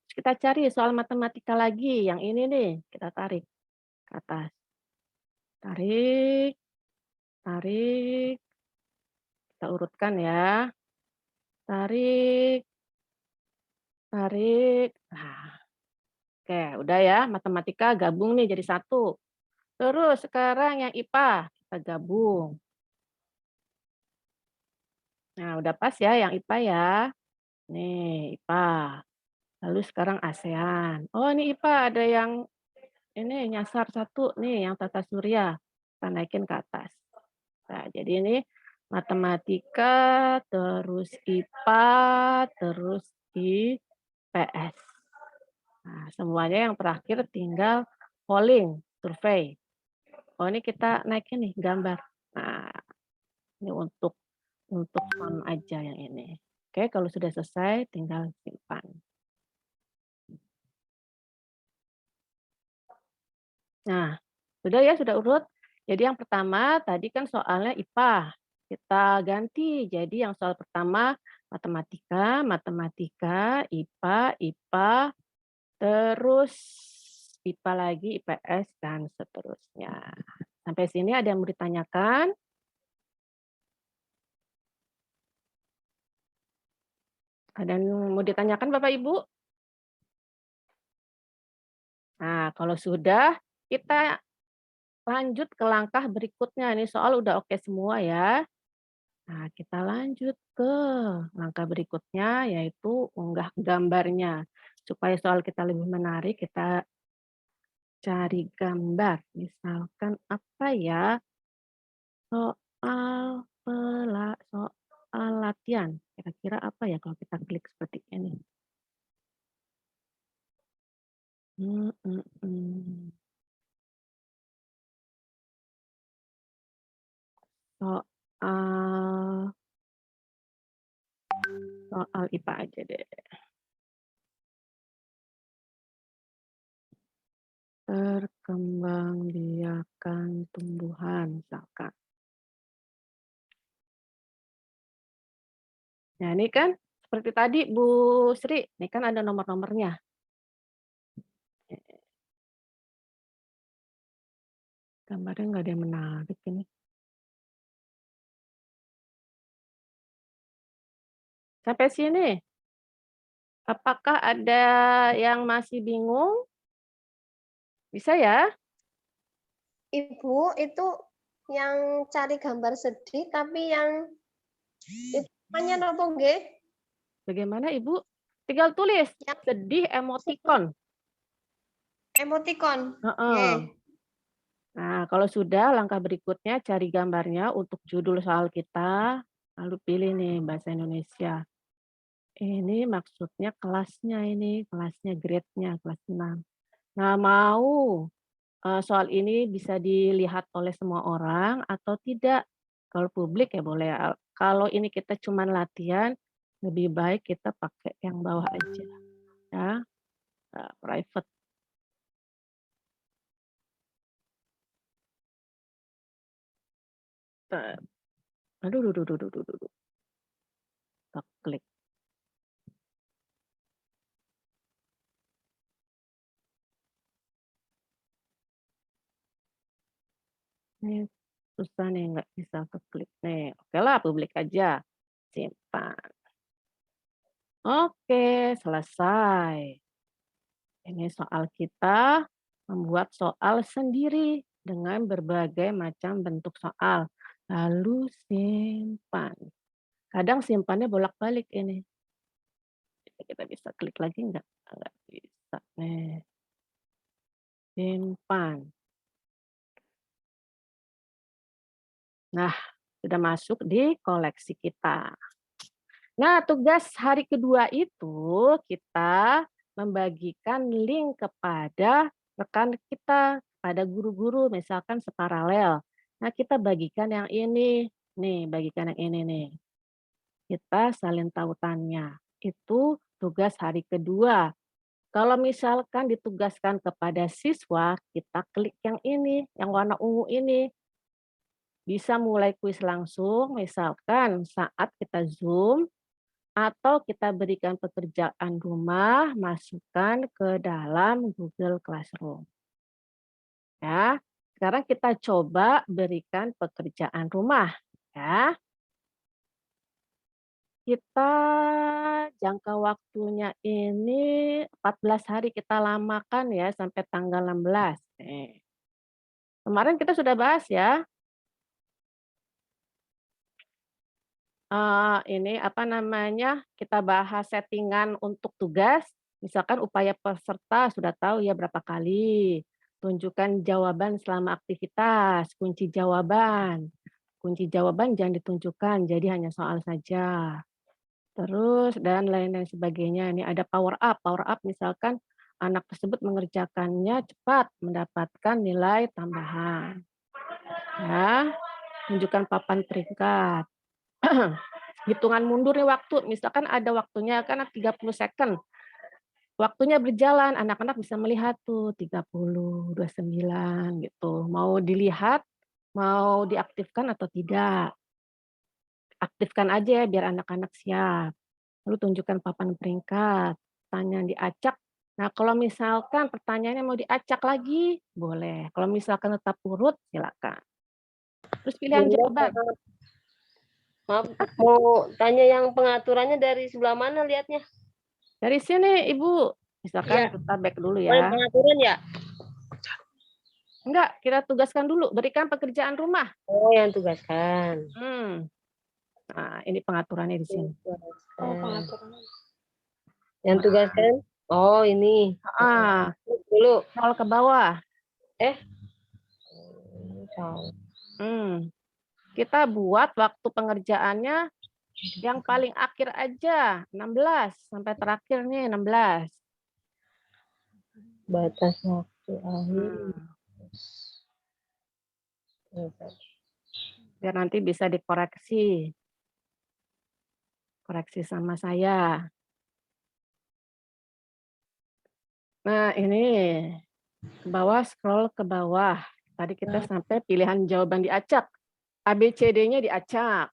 Terus kita cari soal matematika lagi, yang ini nih, kita tarik ke atas. Tarik, kita urutkan ya. Tarik. Nah, oke, udah ya, matematika gabung nih jadi satu. Terus sekarang yang IPA, kita gabung. Nah, udah pas ya yang IPA ya. Nih, IPA. Lalu sekarang ASEAN. Oh, ini IPA ada yang ini nyasar satu nih, yang tata surya. Kita naikin ke atas. Nah, jadi ini matematika, terus IPA, terus IPS. Nah, semuanya yang terakhir tinggal polling, survei. Oh, ini kita naikin nih gambar. Nah, ini untuk font aja yang ini. Oke, kalau sudah selesai tinggal simpan. Nah, sudah ya, sudah urut. Jadi yang pertama tadi kan soalnya IPA. Kita ganti. Jadi yang soal pertama matematika, matematika, IPA, IPA, terus IPA lagi, IPS, dan seterusnya. Sampai sini ada yang mau ditanyakan? Ada yang mau ditanyakan Bapak Ibu? Nah, kalau sudah, kita lanjut ke langkah berikutnya. Ini soal udah oke semua ya. Nah, kita lanjut ke langkah berikutnya, yaitu unggah gambarnya. Supaya soal kita lebih menarik, kita cari gambar. Misalkan apa ya? Soal latihan. Kira-kira apa ya kalau kita klik seperti ini? Soal IPA aja deh. Perkembangbiakan tumbuhan, misalkan. Nah, ini kan seperti tadi Bu Sri, ini kan ada nomor-nomornya. Gambarnya nggak ada yang menarik ini. Sampai sini. Apakah ada yang masih bingung? Bisa ya?
Ibu, itu yang cari gambar sedih, tapi yang itu namanya apa nggih?
Bagaimana Ibu? Tinggal tulis sedih emotikon.
Emotikon.
Nah, kalau sudah, langkah berikutnya cari gambarnya untuk judul soal kita, lalu pilih nih bahasa Indonesia. Ini maksudnya kelasnya ini, kelasnya grade-nya, kelas 6. Nah, mau soal ini bisa dilihat oleh semua orang atau tidak? Kalau publik ya boleh. Kalau ini kita cuma latihan, lebih baik kita pakai yang bawah aja. Ya, private. Aduh. Kita klik. Ini susah nih, nggak bisa keklik nih. Oke lah, publik aja. Simpan. Oke, selesai. Ini soal kita membuat soal sendiri dengan berbagai macam bentuk soal. Lalu simpan. Kadang simpannya bolak-balik ini. Kita bisa klik lagi nggak? Nggak bisa. Nih. Simpan. Nah, sudah masuk di koleksi kita. Nah, tugas hari kedua itu kita membagikan link kepada rekan kita, pada guru-guru misalkan separalel. Nah, kita bagikan yang ini. Nih, bagikan yang ini nih. Kita salin tautannya. Itu tugas hari kedua. Kalau misalkan ditugaskan kepada siswa, kita klik yang ini, yang warna ungu ini. Bisa mulai kuis langsung, misalkan saat kita Zoom, atau kita berikan pekerjaan rumah, masukkan ke dalam Google Classroom. Ya, sekarang kita coba berikan pekerjaan rumah. Ya, kita jangka waktunya ini 14 hari kita lamakan ya, sampai tanggal 16. Kemarin kita sudah bahas ya. ini apa namanya, kita bahas settingan untuk tugas, misalkan upaya peserta sudah tahu ya berapa kali, tunjukkan jawaban selama aktivitas, kunci jawaban jangan ditunjukkan, jadi hanya soal saja. Terus dan lain-lain sebagainya. Ini ada power up misalkan anak tersebut mengerjakannya cepat, mendapatkan nilai tambahan. Ya, tunjukkan papan peringkat. Hitungan mundur nih waktu, misalkan ada waktunya kan 30 second. Waktunya berjalan, anak-anak bisa melihat tuh 30, 29 gitu. Mau dilihat, mau diaktifkan atau tidak. Aktifkan aja ya biar anak-anak siap. Lalu tunjukkan papan peringkat, pertanyaan diacak. Nah, kalau misalkan pertanyaannya mau diacak lagi, boleh. Kalau misalkan tetap urut, silakan. Terus pilihan jawaban.
Maaf, mau tanya yang pengaturannya dari sebelah mana lihatnya?
Dari sini, Ibu. Misalkan
Iya.
kita back dulu
Oh, yang
ya.
pengaturan ya?
Enggak, kita tugaskan dulu. Berikan pekerjaan rumah.
Oh, yang tugaskan.
Nah, ini pengaturannya di sini.
Yang tugaskan? Oh, ini. Dulu.
Scroll ke bawah.
Tahu.
Kita buat waktu pengerjaannya yang paling akhir aja, 16. Sampai terakhir nih, 16.
Batas waktu akhir.
Biar nanti bisa dikoreksi. Koreksi sama saya. Nah, ini ke bawah, scroll ke bawah. Tadi kita sampai pilihan jawaban diacak. ABCD-nya diacak.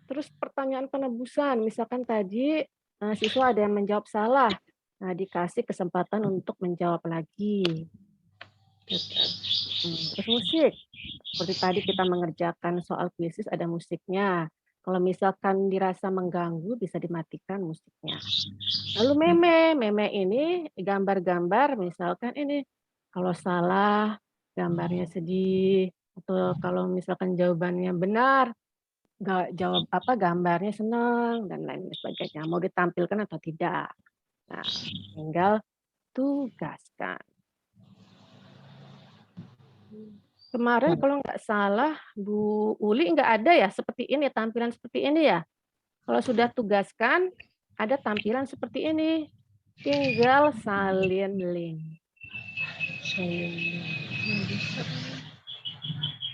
Terus pertanyaan penebusan, misalkan tadi siswa ada yang menjawab salah. Nah, dikasih kesempatan untuk menjawab lagi. Terus musik. Seperti tadi kita mengerjakan soal kuisis ada musiknya. Kalau misalkan dirasa mengganggu bisa dimatikan musiknya. Lalu meme ini gambar-gambar misalkan ini kalau salah gambarnya sedih atau kalau misalkan jawabannya benar jawab apa gambarnya senang dan lain sebagainya. Mau ditampilkan atau tidak. Nah, tinggal tugaskan. Kemarin kalau nggak salah Bu Uli nggak ada ya seperti ini, tampilan seperti ini ya. Kalau sudah tugaskan, ada tampilan seperti ini. Tinggal salin link.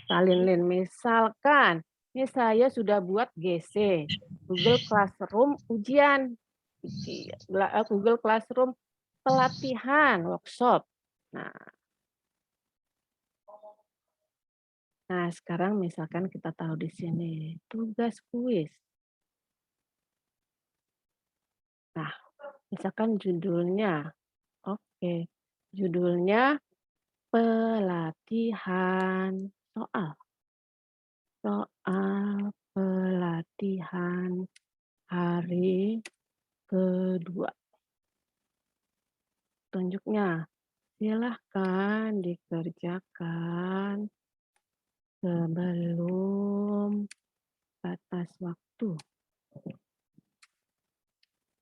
Salin link. Misalkan, ini saya sudah buat GC, Google Classroom ujian. Google Classroom pelatihan, workshop. Nah, sekarang misalkan kita tahu di sini, tugas kuis. Nah, misalkan judulnya, oke, judulnya pelatihan soal pelatihan hari kedua. Tunjuknya, silahkan dikerjakan sebelum batas waktu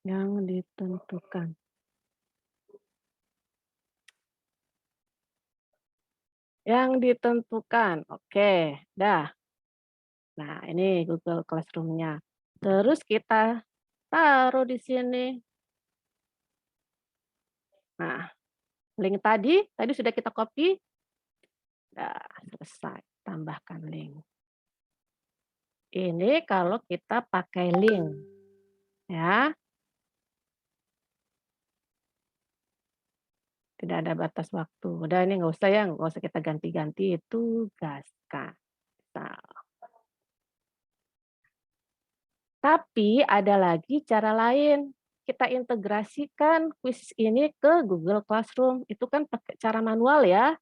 yang ditentukan. Yang ditentukan, oke, dah. Nah, ini Google Classroom-nya. Terus kita taruh di sini. Nah, link tadi sudah kita copy. Nah, selesai. Tambahkan link. Ini kalau kita pakai link. Ya. Tidak ada batas waktu. Udah ini nggak usah ya, nggak usah kita ganti-ganti. Tugaskan. Nah. Tapi ada lagi cara lain. Kita integrasikan kuis ini ke Google Classroom. Itu kan pakai cara manual ya.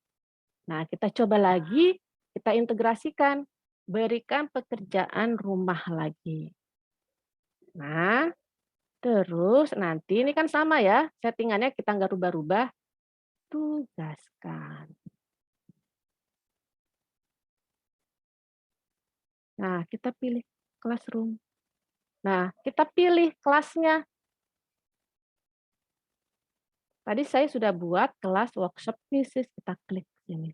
Nah, kita coba lagi, kita integrasikan. Berikan pekerjaan rumah lagi. Nah, terus nanti ini kan sama ya, settingannya kita nggak rubah-rubah. Tugaskan. Nah, kita pilih Classroom. Nah, kita pilih kelasnya. Tadi saya sudah buat kelas workshop krisis, kita klik sini.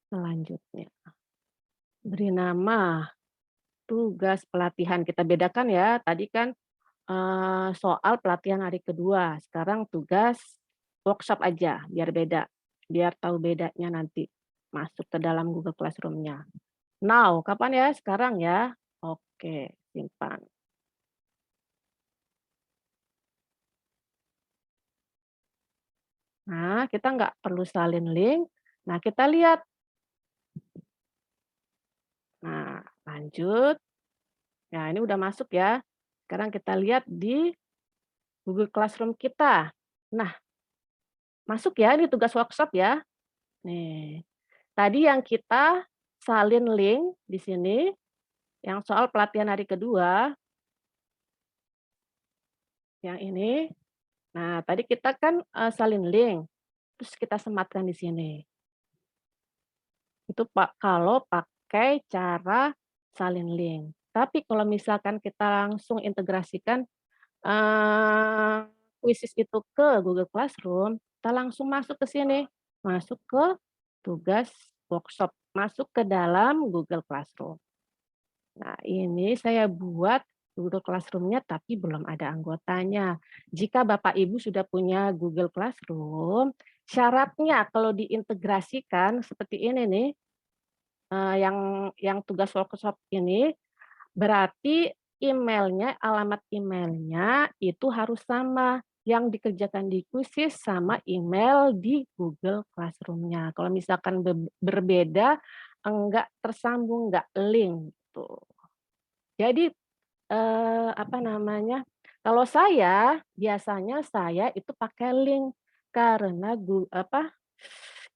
Selanjutnya, beri nama tugas pelatihan. Kita bedakan ya, tadi kan soal pelatihan hari kedua, sekarang tugas workshop aja, biar beda. Biar tahu bedanya nanti masuk ke dalam Google Classroom-nya. Now, kapan ya? Sekarang ya. Oke, simpan. Nah, kita nggak perlu salin link. Nah, kita lihat. Nah, lanjut. Nah, ini udah masuk ya. Sekarang kita lihat di Google Classroom kita. Nah, masuk ya, ini tugas workshop ya. Nih, tadi yang kita salin link di sini, yang soal pelatihan hari kedua, yang ini. Nah, tadi kita kan salin link, terus kita sematkan di sini. Itu Pak kalau pakai cara salin link. Tapi kalau misalkan kita langsung integrasikan Quizzes itu ke Google Classroom, kita langsung masuk ke sini, masuk ke tugas workshop, masuk ke dalam Google Classroom. Nah, ini saya buat Google Classroom-nya tapi belum ada anggotanya. Jika Bapak Ibu sudah punya Google Classroom, syaratnya kalau diintegrasikan seperti ini nih, yang tugas workshop ini, berarti emailnya, alamat emailnya itu harus sama yang dikerjakan di Quizzes sama email di Google Classroom-nya. Kalau misalkan berbeda, enggak tersambung, enggak link tuh. Jadi apa namanya? Kalau saya biasanya saya itu pakai link karena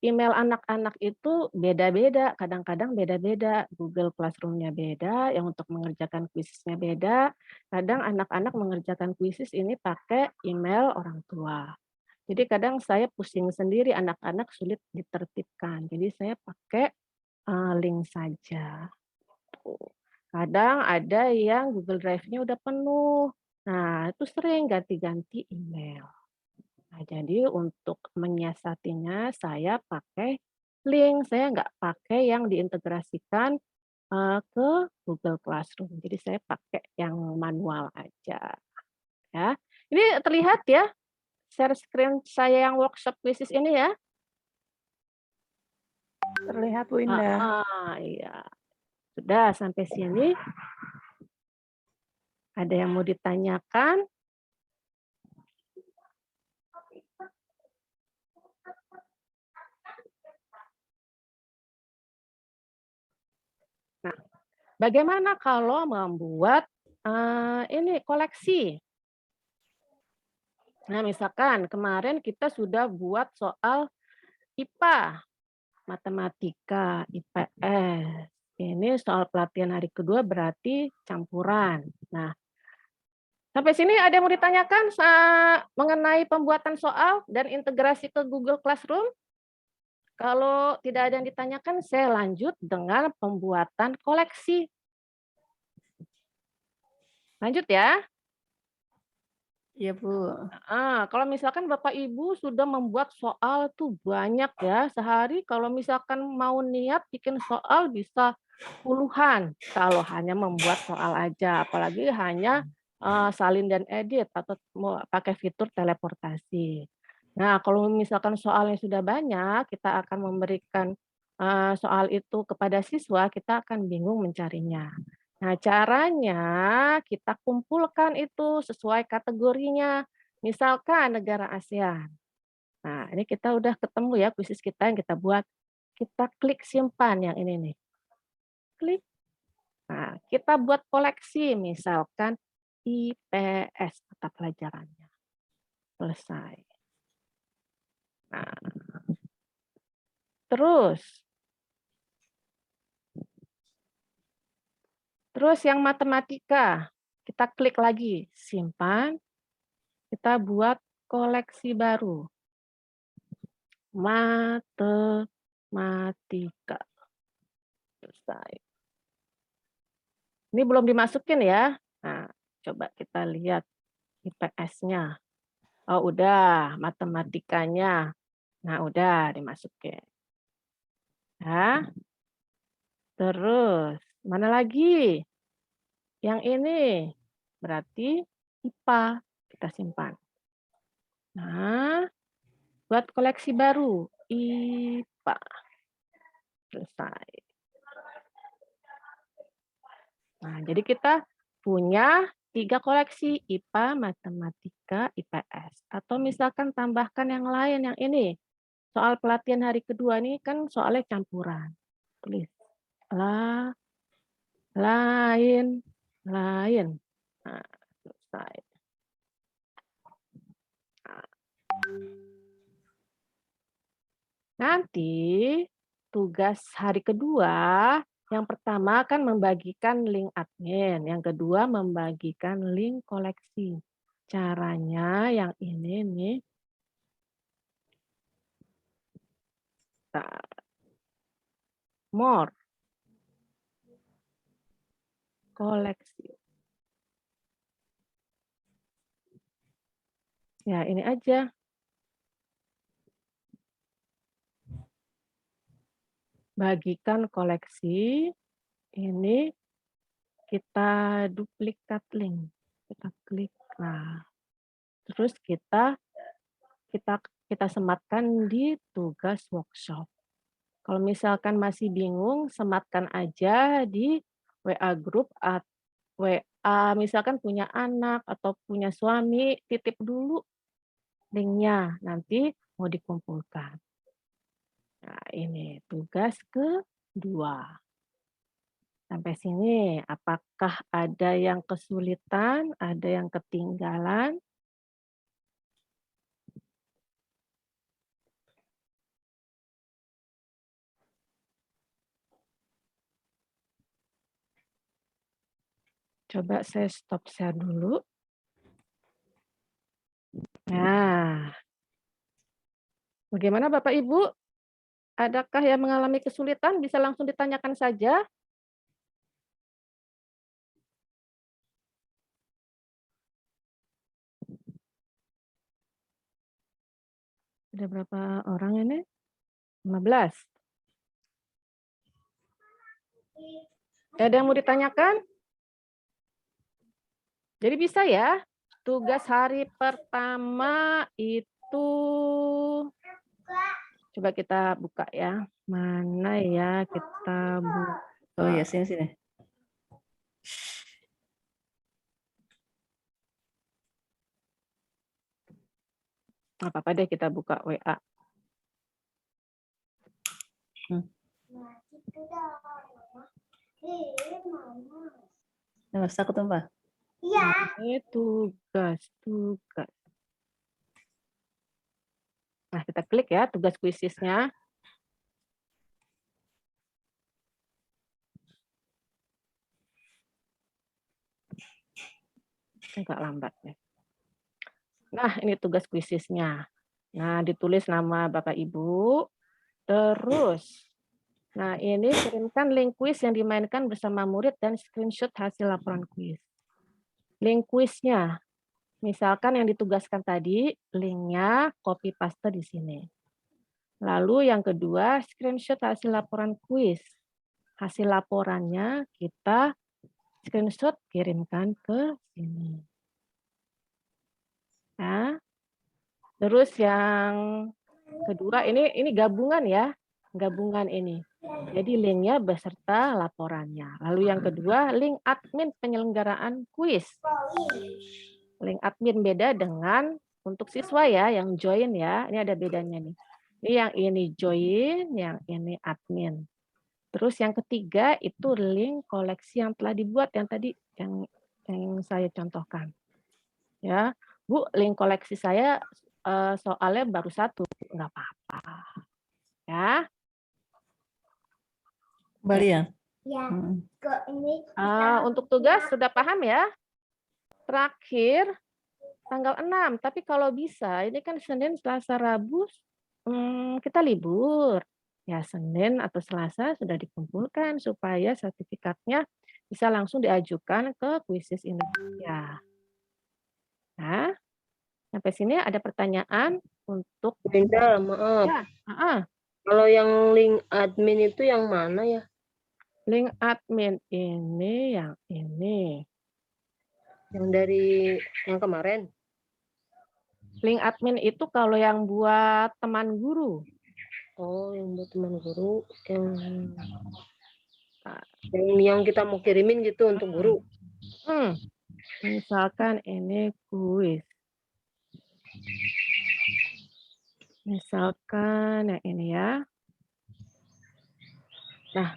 email anak-anak itu beda-beda, kadang-kadang beda-beda. Google Classroom-nya beda, yang untuk mengerjakan kuisisnya beda. Kadang anak-anak mengerjakan kuisis ini pakai email orang tua. Jadi kadang saya pusing sendiri, anak-anak sulit ditertibkan. Jadi saya pakai link saja. Kadang ada yang Google Drive-nya udah penuh. Nah, itu sering ganti-ganti email. Nah, jadi untuk menyiasatinya saya pakai link, saya nggak pakai yang diintegrasikan ke Google Classroom. Jadi saya pakai yang manual aja. Ya, ini terlihat ya share screen saya yang workshop Quizzes ini ya.
Terlihat Bu Indah.
Iya. Sudah sampai sini. Ada yang mau ditanyakan? Nah, bagaimana kalau membuat ini koleksi? Nah, misalkan kemarin kita sudah buat soal IPA, matematika, IPS. Ini soal pelatihan hari kedua berarti campuran. Nah, sampai sini ada yang mau ditanyakan mengenai pembuatan soal dan integrasi ke Google Classroom? Kalau tidak ada yang ditanyakan, saya lanjut dengan pembuatan koleksi. Lanjut ya.
Iya Bu.
Kalau misalkan Bapak Ibu sudah membuat soal tuh banyak ya, sehari kalau misalkan mau niat bikin soal bisa puluhan kalau hanya membuat soal aja, apalagi hanya salin dan edit atau mau pakai fitur teleportasi. Nah, kalau misalkan soalnya sudah banyak, kita akan memberikan soal itu kepada siswa, kita akan bingung mencarinya. Nah, caranya kita kumpulkan itu sesuai kategorinya. Misalkan negara ASEAN. Nah, ini kita udah ketemu ya kuisis kita yang kita buat. Kita klik simpan yang ini nih. Klik. Nah, kita buat koleksi misalkan IPS mata pelajarannya. Selesai. Nah, Terus yang matematika, kita klik lagi, simpan, kita buat koleksi baru. Matematika. Selesai. Ini belum dimasukin ya. Nah, coba kita lihat IPS-nya. Oh, udah, matematikanya. Nah, udah dimasukin. Ya. Terus, mana lagi? Yang ini berarti IPA. Kita simpan. Nah, buat koleksi baru. IPA. Selesai. Nah, jadi kita punya 3 koleksi, IPA, matematika, IPS. Atau misalkan tambahkan yang lain, yang ini. Soal pelatihan hari kedua ini kan soalnya campuran. Tulis. Lain. Nah, selesai. Nanti tugas hari kedua, yang pertama kan membagikan link admin, yang kedua membagikan link koleksi. Caranya yang ini nih. More. Koleksi. Ya, ini aja. Bagikan koleksi. Ini kita duplikat link. Kita klik. Nah, terus kita sematkan di tugas workshop. Kalau misalkan masih bingung, sematkan aja di WA grup atau WA, misalkan punya anak atau punya suami, titip dulu linknya, nanti mau dikumpulkan. Nah, ini tugas kedua. Sampai sini, apakah ada yang kesulitan, ada yang ketinggalan? Coba saya stop share dulu. Nah, bagaimana Bapak Ibu? Adakah yang mengalami kesulitan? Bisa langsung ditanyakan saja. Ada berapa orang ini? 15. Ada yang mau ditanyakan? Jadi bisa ya, tugas hari pertama itu, coba kita buka ya. Mana ya kita buka.
Oh ya, sini.
Nggak apa-apa deh kita buka WA.
Nggak usah ketemu, Pak.
Iya.
Ini tugas. Nah, kita klik ya tugas kuisisnya. Agak lambat ya. Nah, ini tugas kuisisnya. Nah, ditulis nama Bapak Ibu. Terus, nah ini kirimkan link kuis yang dimainkan bersama murid dan screenshot hasil laporan kuis. Link kuisnya, misalkan yang ditugaskan tadi, linknya copy paste di sini. Lalu yang kedua, screenshot hasil laporan kuis. Hasil laporannya kita screenshot kirimkan ke sini. Nah, terus yang kedua ini gabungan ya, gabungan ini. Jadi linknya beserta laporannya. Lalu yang kedua, link admin penyelenggaraan kuis. Link admin beda dengan untuk siswa ya, yang join ya. Ini ada bedanya nih. Ini yang ini join, yang ini admin. Terus yang ketiga itu link koleksi yang telah dibuat yang tadi yang saya contohkan. Ya, Bu, link koleksi saya soalnya baru 1, nggak apa-apa. Ya.
Kembali ya?
Ya. Kok ini
Untuk tugas sudah paham ya? Terakhir tanggal 6, tapi kalau bisa ini kan Senin, Selasa, Rabu kita libur. Ya Senin atau Selasa sudah dikumpulkan supaya sertifikatnya bisa langsung diajukan ke Quizizz Indonesia. Nah, sampai sini ada pertanyaan untuk
Linda, maaf.
ya,
Kalau yang link admin itu yang mana ya?
link admin ini yang ini.
Yang dari yang kemarin.
Link admin itu kalau yang buat teman guru.
Oh, yang buat teman guru, yang kita mau kirimin gitu untuk guru.
Misalkan ini kuis. Misalkan yang ini ya. Nah,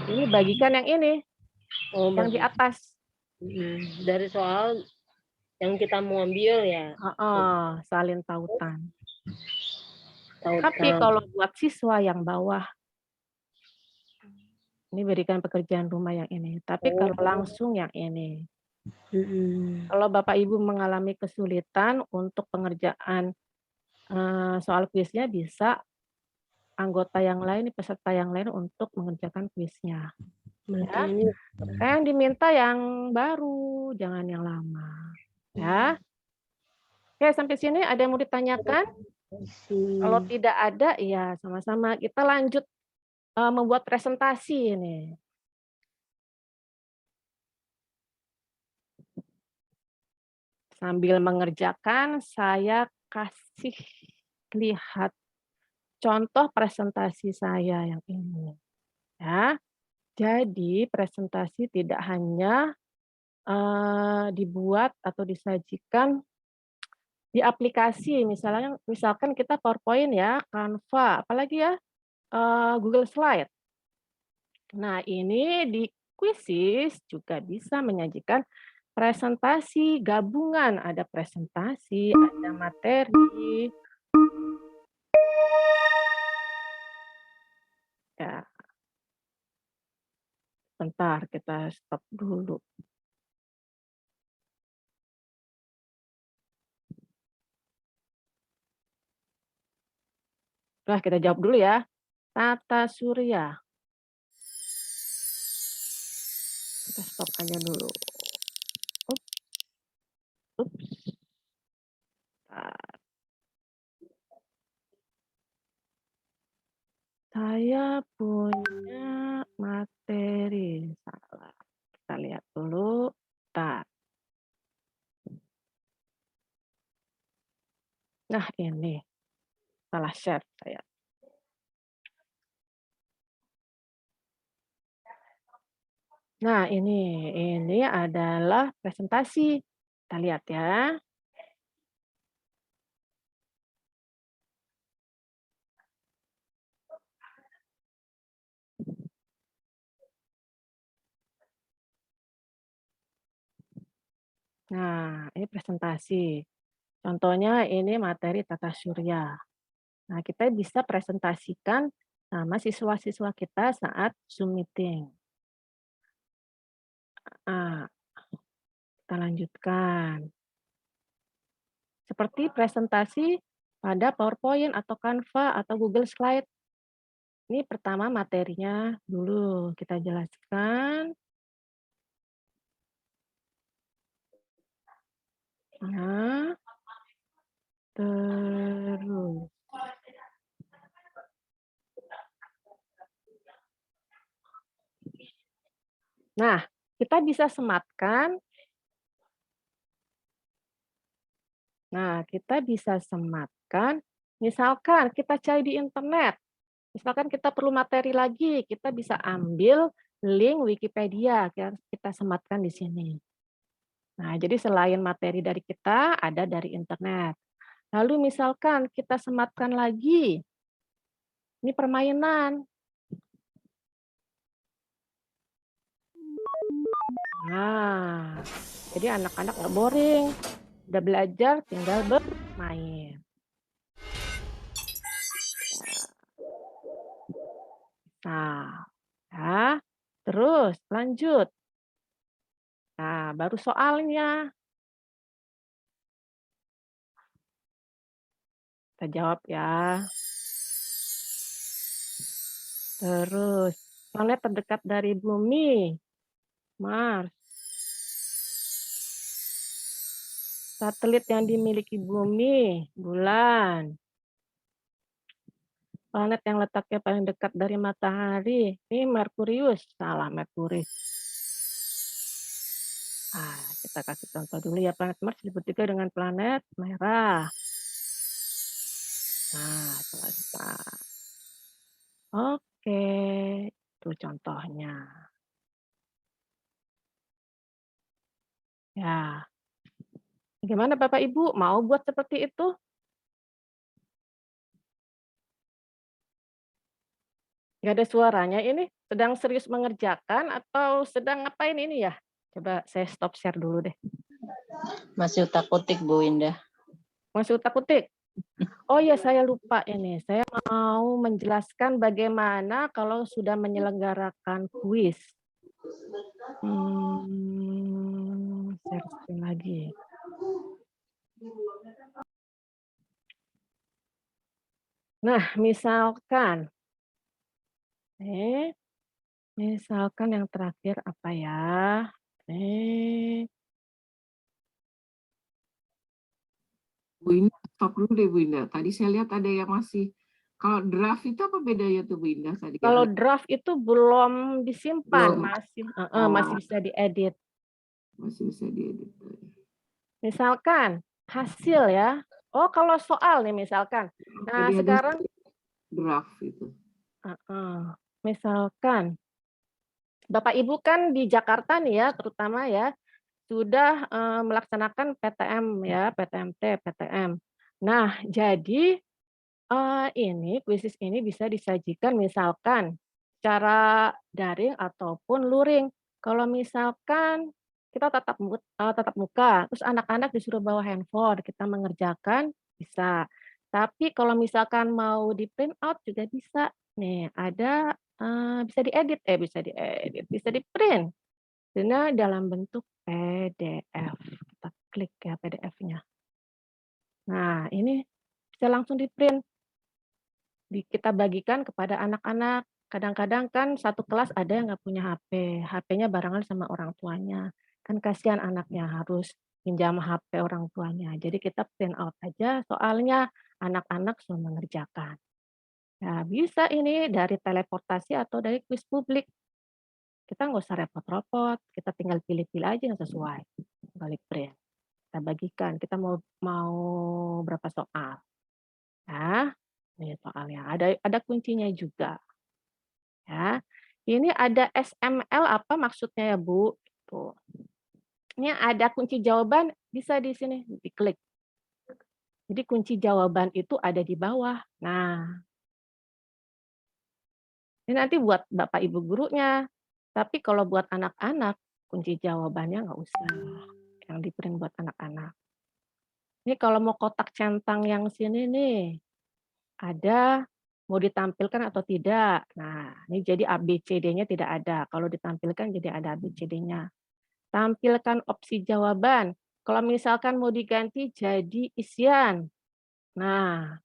ini bagikan yang ini.
Oh,
yang di atas.
Dari soal yang kita mau ambil ya.
Salin tautan. Tapi kalau buat siswa yang bawah, ini berikan pekerjaan rumah yang ini. Tapi kalau langsung yang ini. Kalau Bapak Ibu mengalami kesulitan untuk pengerjaan soal kuisnya, bisa anggota yang lain, peserta yang lain untuk mengerjakan kuisnya. Ya. Yang diminta yang baru, jangan yang lama. Ya. Oke, sampai sini ada yang mau ditanyakan? Kalau tidak ada, ya sama-sama kita lanjut membuat presentasi ini. Sambil mengerjakan, saya kasih lihat contoh presentasi saya yang ini. Ya. Jadi presentasi tidak hanya dibuat atau disajikan di aplikasi, misalkan kita PowerPoint ya, Canva, apalagi ya Google Slide. Nah, ini di Quizizz juga bisa menyajikan presentasi gabungan, ada presentasi, ada materi. Ya. Bentar, kita stop dulu. Nah, kita jawab dulu ya. Tata Surya. Kita stop aja dulu. Ups. Saya punya materi. Salah. Kita lihat dulu. Nah, ini. Salah share saya. Nah, ini adalah presentasi. Kita lihat ya. Nah, ini presentasi. Contohnya ini materi Tata Surya. Nah, kita bisa presentasikan sama siswa-siswa kita saat Zoom meeting. Kita lanjutkan. Seperti presentasi pada PowerPoint atau Canva atau Google Slide. Ini pertama materinya dulu kita jelaskan. Nah, terus. Nah, kita bisa sematkan. Misalkan kita cari di internet. Misalkan kita perlu materi lagi, kita bisa ambil link Wikipedia, kita sematkan di sini. Nah, jadi selain materi dari kita, ada dari internet. Lalu misalkan kita sematkan lagi, ini permainan. Nah, jadi anak-anak nggak boring. Udah belajar, tinggal bermain. Nah, ya. Terus lanjut. Nah, baru soalnya. Kita jawab ya. Terus, planet terdekat dari bumi Mars. Satelit yang dimiliki Bumi, bulan. Planet yang letaknya paling dekat dari matahari, ini Merkurius. Salah, Merkurius. Kita kasih contoh dulu ya, planet Mars disebut juga dengan planet merah. Selesai. Oke, itu contohnya. Ya. Gimana Bapak Ibu, mau buat seperti itu? Nggak ada suaranya ini, sedang serius mengerjakan atau sedang ngapain ini ya? Coba saya stop share dulu deh.
Masih utak-utik Bu Indah.
Masih utak-utik? Oh ya, saya lupa ini. Saya mau menjelaskan bagaimana kalau sudah menyelenggarakan kuis. Share screen lagi. Nah, misalkan yang terakhir apa ya?
Bu Indah, stop dulu deh Bu Indah. Tadi saya lihat ada yang masih, kalau draft itu apa bedanya tuh Bu Indah tadi?
Kalau draft itu belum disimpan,
Belum.
masih bisa diedit.
Masih bisa diedit.
Misalkan hasil ya. Oh, kalau soal nih misalkan. Nah,
Tadi
sekarang
draft itu.
Misalkan Bapak Ibu kan di Jakarta nih ya, terutama ya, sudah melaksanakan PTM ya, PTMT, PTM. Nah, jadi ini kuisis ini bisa disajikan misalkan secara daring ataupun luring. Kalau misalkan kita tatap muka, terus anak-anak disuruh bawa handphone, kita mengerjakan bisa. Tapi kalau misalkan mau di print out juga bisa. Nih, ada bisa di print. Karena dalam bentuk PDF. Kita klik ya PDF-nya. Nah, ini bisa langsung di print. Kita bagikan kepada anak-anak. Kadang-kadang kan satu kelas ada yang nggak punya HP. HP-nya barengan sama orang tuanya. Kan kasihan anaknya harus pinjam HP orang tuanya. Jadi kita print out aja soalnya anak-anak sudah mengerjakan. Nah, bisa ini dari teleportasi atau dari kuis publik. Kita nggak usah repot-repot, kita tinggal pilih-pilih aja yang sesuai. Tinggal di print. Kita bagikan, kita mau berapa soal. Nah, ini soalnya. Ada kuncinya juga. Ya. Ini ada SML apa maksudnya ya, Bu? Tuh. Ini ada kunci jawaban, bisa di sini diklik. Jadi kunci jawaban itu ada di bawah. Nah, ini nanti buat Bapak Ibu gurunya. Tapi kalau buat anak-anak, kunci jawabannya nggak usah. Yang di print buat anak-anak. Ini kalau mau kotak centang yang sini nih, ada mau ditampilkan atau tidak. Nah, ini jadi ABCD-nya tidak ada. Kalau ditampilkan jadi ada ABCD-nya. Tampilkan opsi jawaban. Kalau misalkan mau diganti jadi isian. Nah,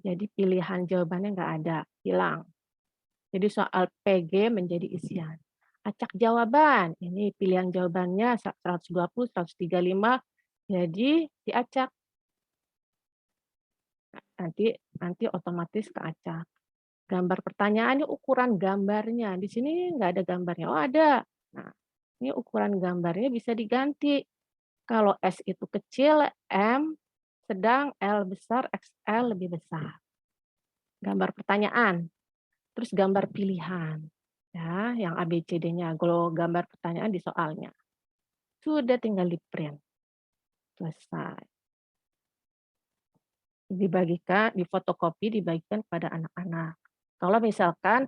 jadi pilihan jawabannya nggak ada, hilang. Jadi soal PG menjadi isian. Acak jawaban, ini pilihan jawabannya 120, 135, jadi diacak. Nanti otomatis keacak. Gambar pertanyaan ini ukuran gambarnya. Di sini nggak ada gambarnya. Oh ada. Nah, ini ukuran gambarnya bisa diganti. Kalau S itu kecil, M sedang, L besar, XL lebih besar. Gambar pertanyaan. Terus gambar pilihan. Ya, yang ABCD-nya. Kalau gambar pertanyaan di soalnya. Sudah tinggal di print. Selesai. Dibagikan, difotokopi, dibagikan kepada anak-anak. Kalau misalkan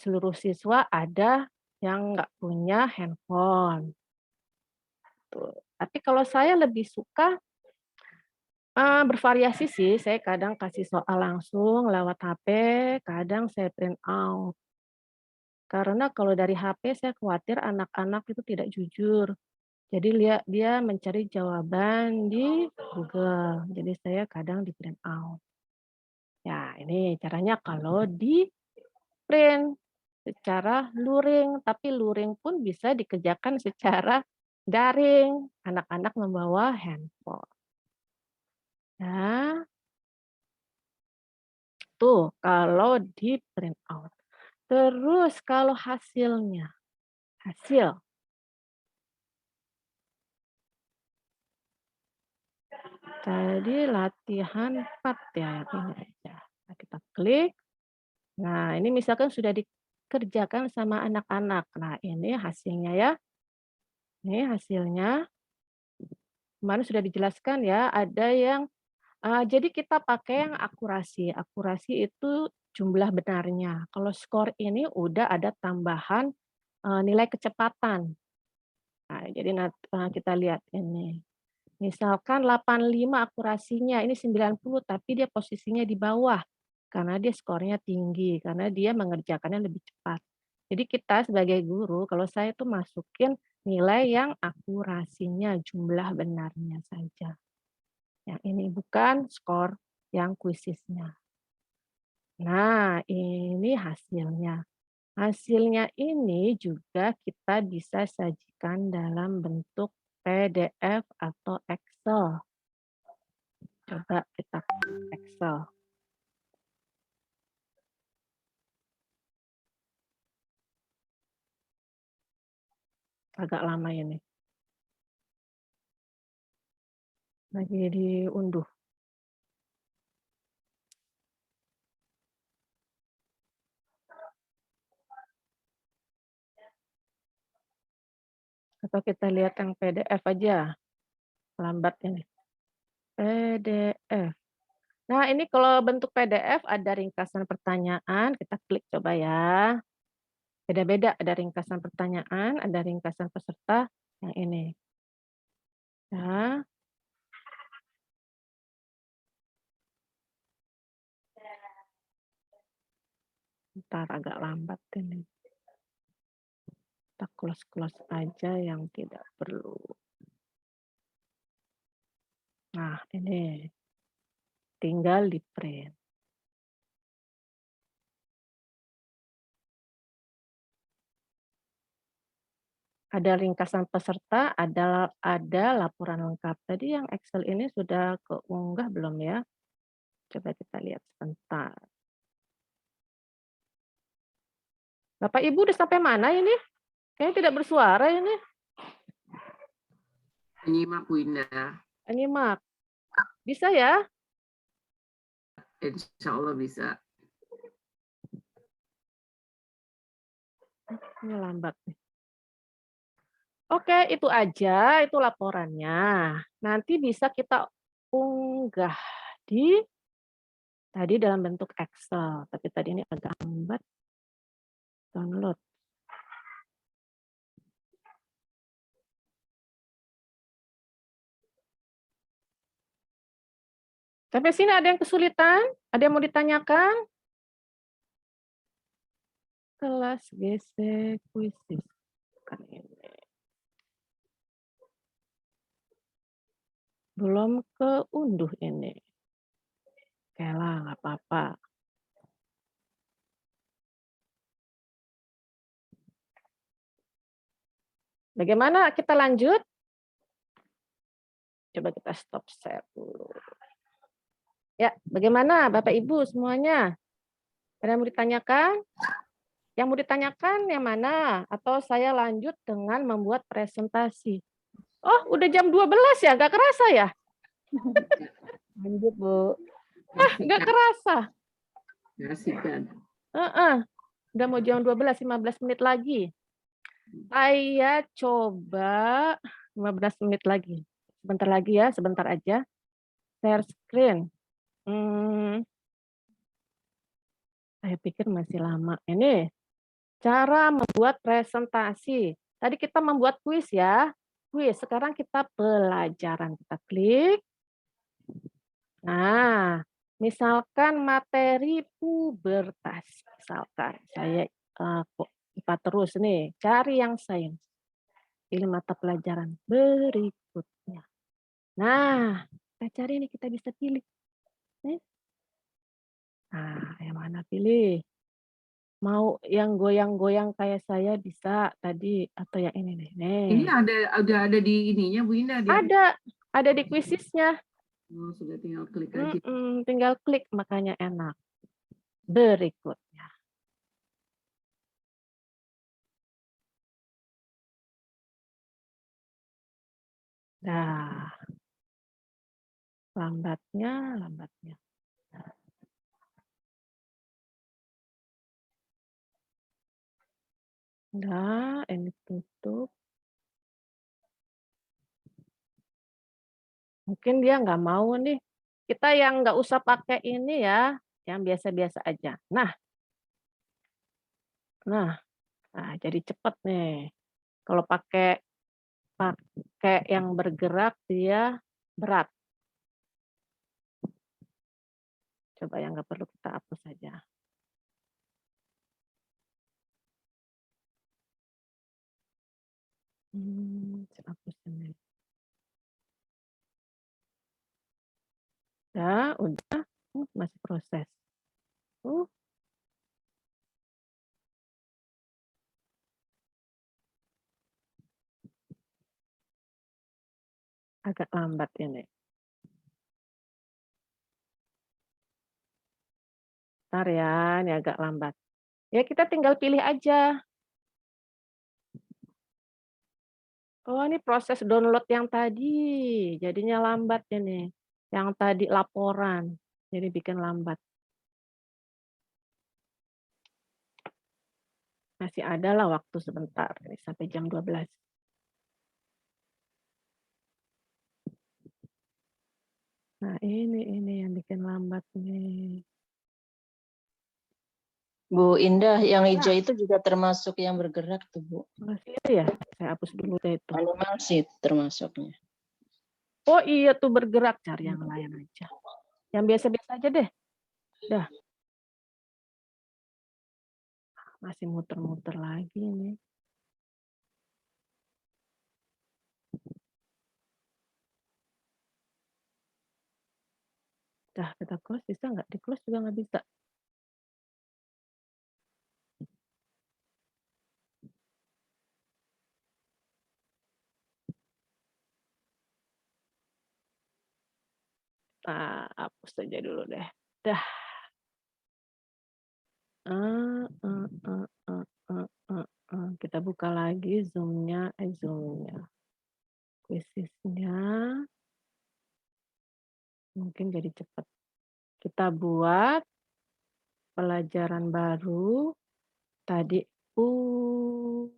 seluruh siswa ada yang nggak punya handphone. Tuh. Tapi kalau saya lebih suka bervariasi sih. Saya kadang kasih soal langsung lewat HP, kadang saya print out. Karena kalau dari HP saya khawatir anak-anak itu tidak jujur. Jadi dia mencari jawaban di Google. Jadi saya kadang di print out. Ya, ini caranya kalau di print. secara luring, tapi luring pun bisa dikerjakan secara daring. Anak-anak membawa handphone. Ya, tuh kalau di print out. Terus kalau hasilnya, hasil. Tadi latihan 4 ya, ini aja. Nah, kita klik. Nah, ini misalkan sudah dikerjakan sama anak-anak. Nah, ini hasilnya ya. Ini hasilnya. Kemarin sudah dijelaskan ya, ada yang jadi kita pakai yang akurasi. Akurasi itu jumlah benarnya. Kalau skor ini udah ada tambahan nilai kecepatan. Nah, jadi kita lihat ini. Misalkan 85 akurasinya, ini 90 tapi dia posisinya di bawah karena dia skornya tinggi, karena dia mengerjakannya lebih cepat. Jadi kita sebagai guru, kalau saya tuh masukin nilai yang akurasinya, jumlah benarnya saja. Yang ini bukan skor yang kuisisnya. Nah, ini hasilnya. Hasilnya ini juga kita bisa sajikan dalam bentuk PDF atau Excel. Coba kita Excel. Agak lama ini. Lagi diunduh. Atau kita lihat yang PDF aja. Lambat ini. PDF. Nah, ini kalau bentuk PDF ada ringkasan pertanyaan, kita klik coba ya. Beda-beda, ada ringkasan pertanyaan, ada ringkasan peserta, yang ini. Ya. Ntar agak lambat ini. Kita close-close aja yang tidak perlu. Nah, ini. Tinggal di print. Ada ringkasan peserta, ada laporan lengkap. Tadi yang Excel ini sudah keunggah belum ya? Coba kita lihat sebentar. Bapak Ibu udah sampai mana ini? Kayaknya tidak bersuara ini.
Menyimak Bu Indah.
Menyimak. Bisa ya?
Insya Allah bisa.
Ini lambat nih. Oke, itu aja, itu laporannya. Nanti bisa kita unggah tadi dalam bentuk Excel, tapi tadi ini agak lambat. Download. Sampai sini ada yang kesulitan? Ada yang mau ditanyakan? Kelas GC Kuisis. Kan ini. Belum keunduh ini. Oke lah, nggak apa-apa. Bagaimana kita lanjut? Coba kita stop share dulu. Ya, bagaimana Bapak Ibu semuanya? Ada yang mau ditanyakan? Yang mau ditanyakan yang mana? Atau saya lanjut dengan membuat presentasi? Oh, udah jam 12 ya? Nggak kerasa ya?
Lanjut, Bu.
Nggak kerasa.
Kasihkan.
Udah mau jam 12, 15 menit lagi. Saya coba 15 menit lagi. Sebentar lagi ya, sebentar aja. Share screen. Saya pikir masih lama. Ini cara membuat presentasi. Tadi kita membuat kuis ya. Kuis, sekarang kita pelajaran. Kita klik. Nah, misalkan materi pubertas. Misalkan saya IPA terus nih, cari yang sains. Pilih mata pelajaran berikutnya. Nah, kita cari nih, kita bisa pilih. Nah, yang mana pilih? Mau yang goyang-goyang kayak saya bisa tadi atau yang ini nih.
Ini
Nih.
udah ada di ininya Bu Indah di
Ada di Quizizz-nya.
Oh, sudah tinggal klik aja.
Tinggal klik makanya enak. Berikutnya. Nah, lambatnya. Nah, ini tutup. Mungkin dia nggak mau nih. Kita yang nggak usah pakai ini ya, yang biasa-biasa aja. Nah, jadi cepet nih. Kalau pakai yang bergerak dia berat. Coba yang nggak perlu kita hapus saja. Hapus ini. Udah, masih proses. Agak lambat ini. Bentar ya, ini agak lambat. Ya kita tinggal pilih aja. Oh, ini proses download yang tadi, jadinya lambat ini. Yang tadi laporan, jadi bikin lambat. Masih ada lah waktu sebentar, ini sampai jam 12. Nah, ini yang bikin lambat nih.
Bu Indah, yang hijau itu juga termasuk yang bergerak tuh, Bu.
Masih itu ya? Saya hapus dulu deh itu.
Animasi termasuknya.
Oh iya tuh bergerak, cari yang lain aja. Yang biasa-biasa aja deh. Dah. Masih muter-muter lagi nih. Dah, kita close bisa nggak? Di close juga nggak bisa. Nah, hapus saja dulu deh. Dah. Kita buka lagi Zoom-nya. Quizizz-nya. Mungkin jadi cepat. Kita buat pelajaran baru. Tadi pubertas.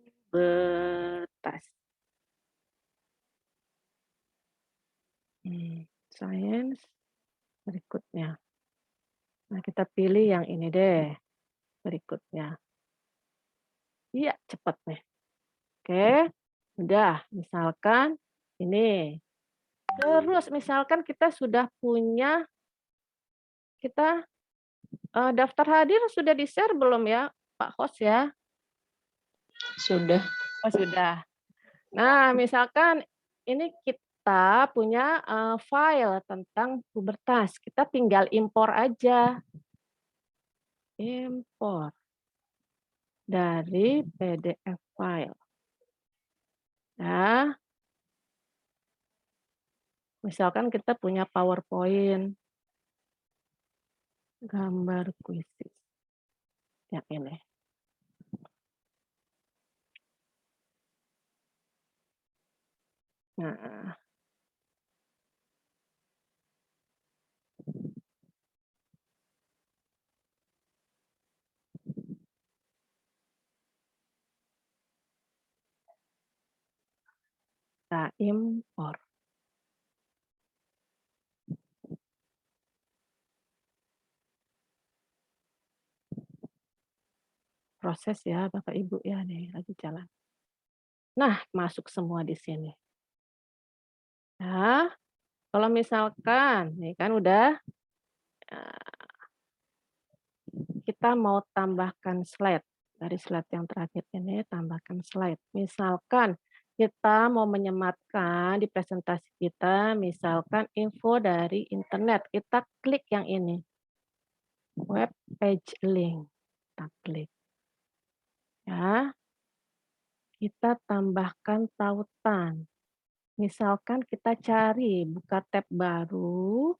Sains berikutnya. Nah, kita pilih yang ini deh. Berikutnya. Iya, cepat nih. Oke. Udah, misalkan ini. Terus misalkan kita sudah punya daftar hadir sudah di-share belum ya, Pak Host ya?
Sudah.
Oh, sudah. Nah, misalkan ini kita punya file tentang pubertas. Kita tinggal impor aja. Impor dari PDF file. Nah, misalkan kita punya PowerPoint. Gambar Quizizz. Yang ini. Nah. Kita impor. Proses ya Bapak Ibu ya nih lagi jalan. Nah, masuk semua di sini. Nah, kalau misalkan nih kan udah kita mau tambahkan slide. Dari slide yang terakhir ini tambahkan slide. Misalkan kita mau menyematkan di presentasi kita, misalkan info dari internet. Kita klik yang ini. Web page link. Kita klik. Ya, kita tambahkan tautan. Misalkan kita cari, buka tab baru,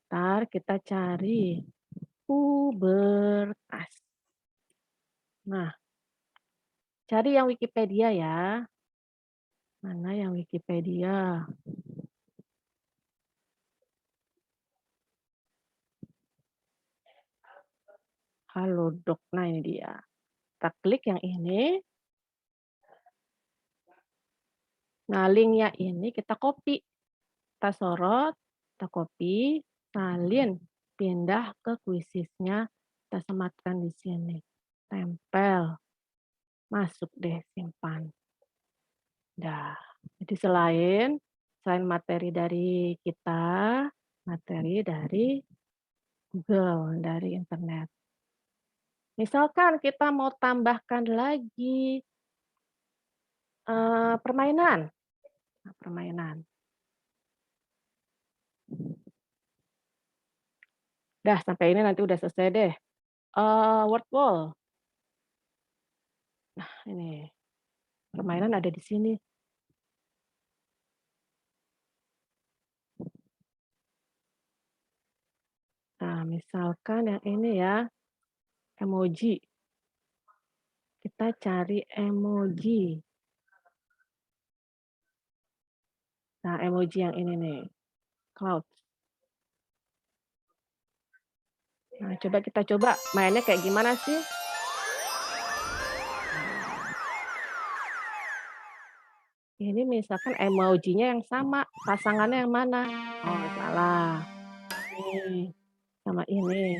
ntar kita cari pubertas. Nah, cari yang Wikipedia ya. Mana yang Wikipedia? Halodoc, nah ini dia. Kita klik yang ini. Nah, linknya ini kita copy. Kita sorot, kita copy, salin, pindah ke kuisisnya, kita sematkan di sini. Tempel. Masuk deh, simpan. Dah. Jadi selain materi dari kita, materi dari Google, dari internet. Misalkan kita mau tambahkan lagi permainan. Nah, permainan. Dah, sampai ini nanti udah selesai deh. Word wall. Nah, ini. Permainan ada di sini. Nah, misalkan yang ini ya, emoji. Kita cari emoji. Nah, emoji yang ini nih, cloud. Nah, kita coba mainnya kayak gimana sih? Ini misalkan emojinya yang sama, pasangannya yang mana? Oh, salah. Ini sama ini.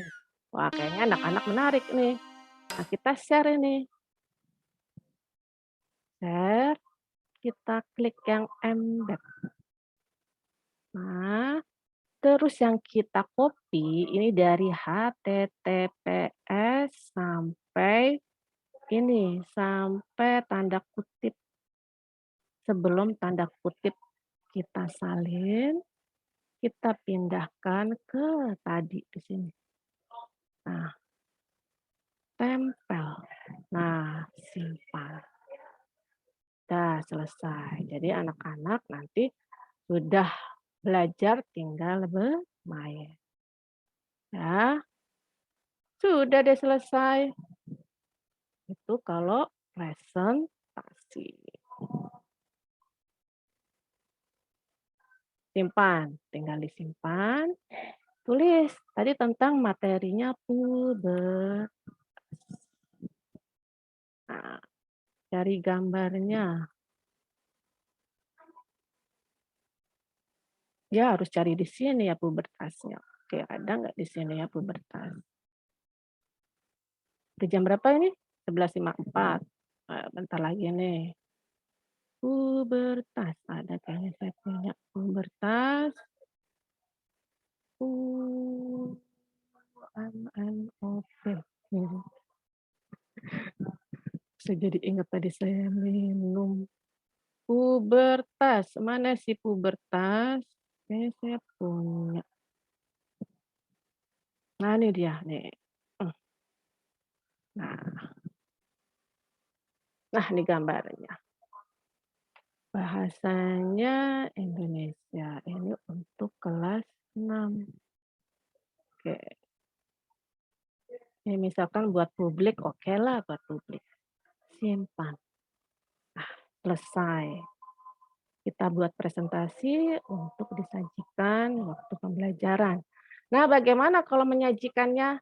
Wah, kayaknya anak-anak menarik nih. Nah, kita share ini. Share, kita klik yang embed. Nah, terus yang kita copy ini dari HTTPS sampai ini, sampai tanda kutip. Sebelum tanda kutip kita salin, kita pindahkan ke tadi di sini. Nah, tempel. Nah, simpan. Dah selesai. Jadi anak-anak nanti sudah belajar, tinggal bermain. Ya, sudah deh selesai. Itu kalau presentasi. Simpan, tinggal disimpan. Tulis tadi tentang materinya pubertas. Nah, cari gambarnya. Ya harus cari di sini ya pubertasnya. Oke, ada nggak di sini ya pubertas? Udah jam berapa ini? 11.54. Bentar lagi nih. Pubertas. Ada kayaknya saya punya pubertas. UMNOP. Saya jadi ingat tadi saya minum. Pubertas. Mana sih pubertas? Kayaknya saya punya. Nah, ini dia nih. Nah, ini gambarnya. Bahasanya Indonesia. Ini untuk kelas 6. Oke. Ini misalkan buat publik, oke lah buat publik. Simpan. Nah, selesai. Kita buat presentasi untuk disajikan waktu pembelajaran. Nah, bagaimana kalau menyajikannya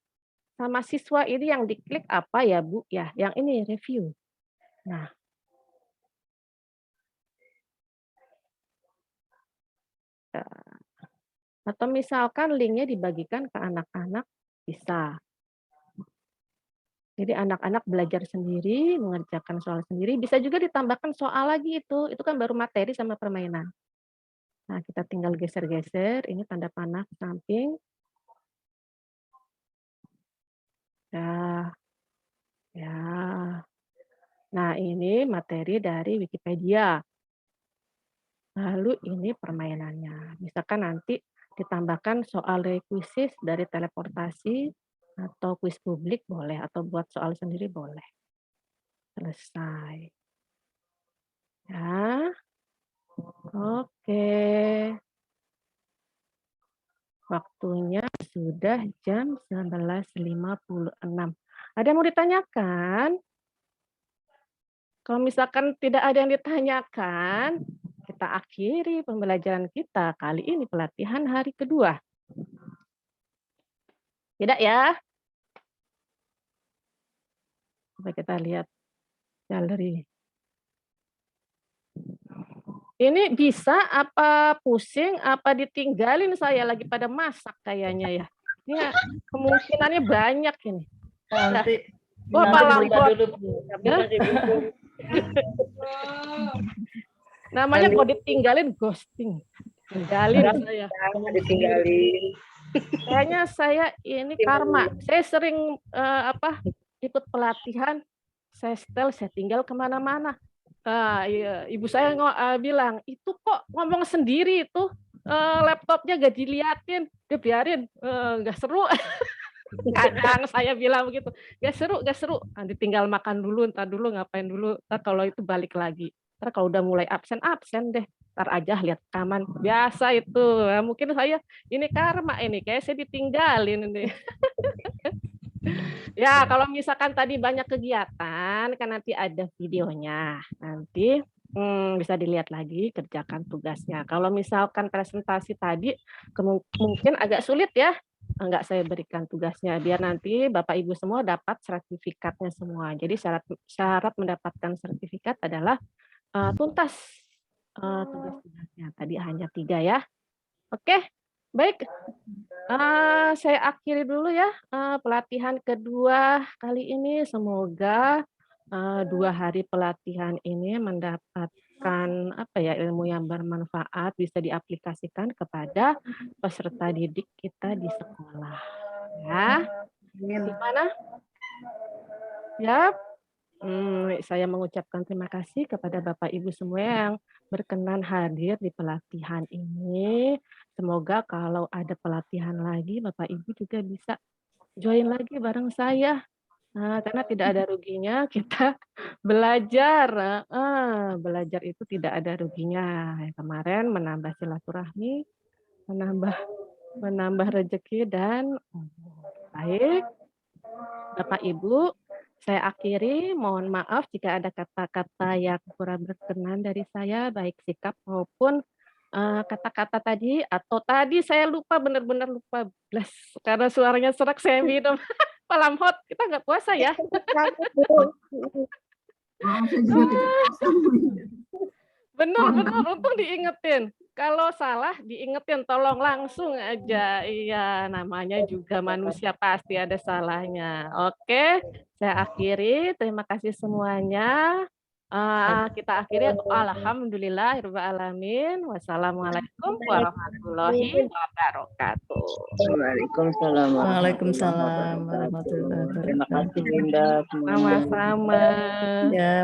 sama siswa ini yang diklik apa ya, Bu? Ya, yang ini review. Nah, atau misalkan linknya dibagikan ke anak-anak, bisa. Jadi anak-anak belajar sendiri, mengerjakan soal sendiri, bisa juga ditambahkan soal lagi itu kan baru materi sama permainan. Nah, kita tinggal geser-geser, ini tanda panah ke samping. Ya. Nah, ini materi dari Wikipedia. Lalu ini permainannya. Misalkan nanti ditambahkan soal rekuisis dari teleportasi atau kuis publik boleh, atau buat soal sendiri boleh. selesai. Ya. Oke. Waktunya sudah jam 11.56. Ada yang mau ditanyakan? Kalau misalkan tidak ada yang ditanyakan, kita akhiri pembelajaran kita kali ini, pelatihan hari kedua. Tidak ya? Coba kita lihat galeri. Ini bisa apa pusing, apa ditinggalin saya lagi pada masak kayaknya ya. Ini kemungkinannya banyak ini.
Nanti
Nanti
dulu.
Namanya kalau ditinggalin ghosting. Tinggalin saya.
Ditinggalin.
Kayaknya saya ini karma. Saya sering ikut pelatihan, saya setel, saya tinggal kemana-mana. Iya, ibu saya bilang, itu kok ngomong sendiri itu laptopnya gak diliatin, dia biarin, gak seru. Kadang saya bilang begitu, gak seru. Nah, ditinggal makan dulu, entar dulu ngapain dulu, entar kalau itu balik lagi. Entar kalau udah mulai absen deh. Ntar aja lihat rekaman. Biasa itu. Nah, mungkin saya ini karma ini, kayak saya ditinggalin ini. Ya, kalau misalkan tadi banyak kegiatan, kan nanti ada videonya. Nanti bisa dilihat lagi, kerjakan tugasnya. Kalau misalkan presentasi tadi, mungkin agak sulit ya, enggak saya berikan tugasnya. Biar nanti Bapak Ibu semua dapat sertifikatnya semua. Jadi syarat mendapatkan sertifikat adalah tuntas tugas-tugasnya. Tadi hanya 3 ya. Oke, baik. Saya akhiri dulu ya pelatihan kedua kali ini. Semoga 2 hari pelatihan ini mendapatkan ilmu yang bermanfaat, bisa diaplikasikan kepada peserta didik kita di sekolah. Ya, gimana? Ya. Saya mengucapkan terima kasih kepada Bapak Ibu semua yang berkenan hadir di pelatihan ini. Semoga kalau ada pelatihan lagi, Bapak Ibu juga bisa join lagi bareng saya. Karena tidak ada ruginya kita belajar. Belajar itu tidak ada ruginya. Kemarin menambah silaturahmi, menambah rezeki dan baik. Bapak Ibu, saya akhiri, mohon maaf jika ada kata-kata yang kurang berkenan dari saya, baik sikap maupun kata-kata tadi, atau tadi saya lupa, benar-benar lupa, bless, karena suaranya serak saya minum Palam hot, kita nggak puasa ya. Benar, untung diingetin. Kalau salah diingetin, tolong langsung aja. Iya, namanya juga manusia pasti ada salahnya. Oke, saya akhiri. Terima kasih semuanya. Kita akhiri. Alhamdulillahirabbil alamin. Wassalamualaikum warahmatullahi wabarakatuh.
Waalaikumsalam.
Waalaikumsalam warahmatullahi wabarakatuh.
Terima kasih Linda.
Sama-sama.
Ya,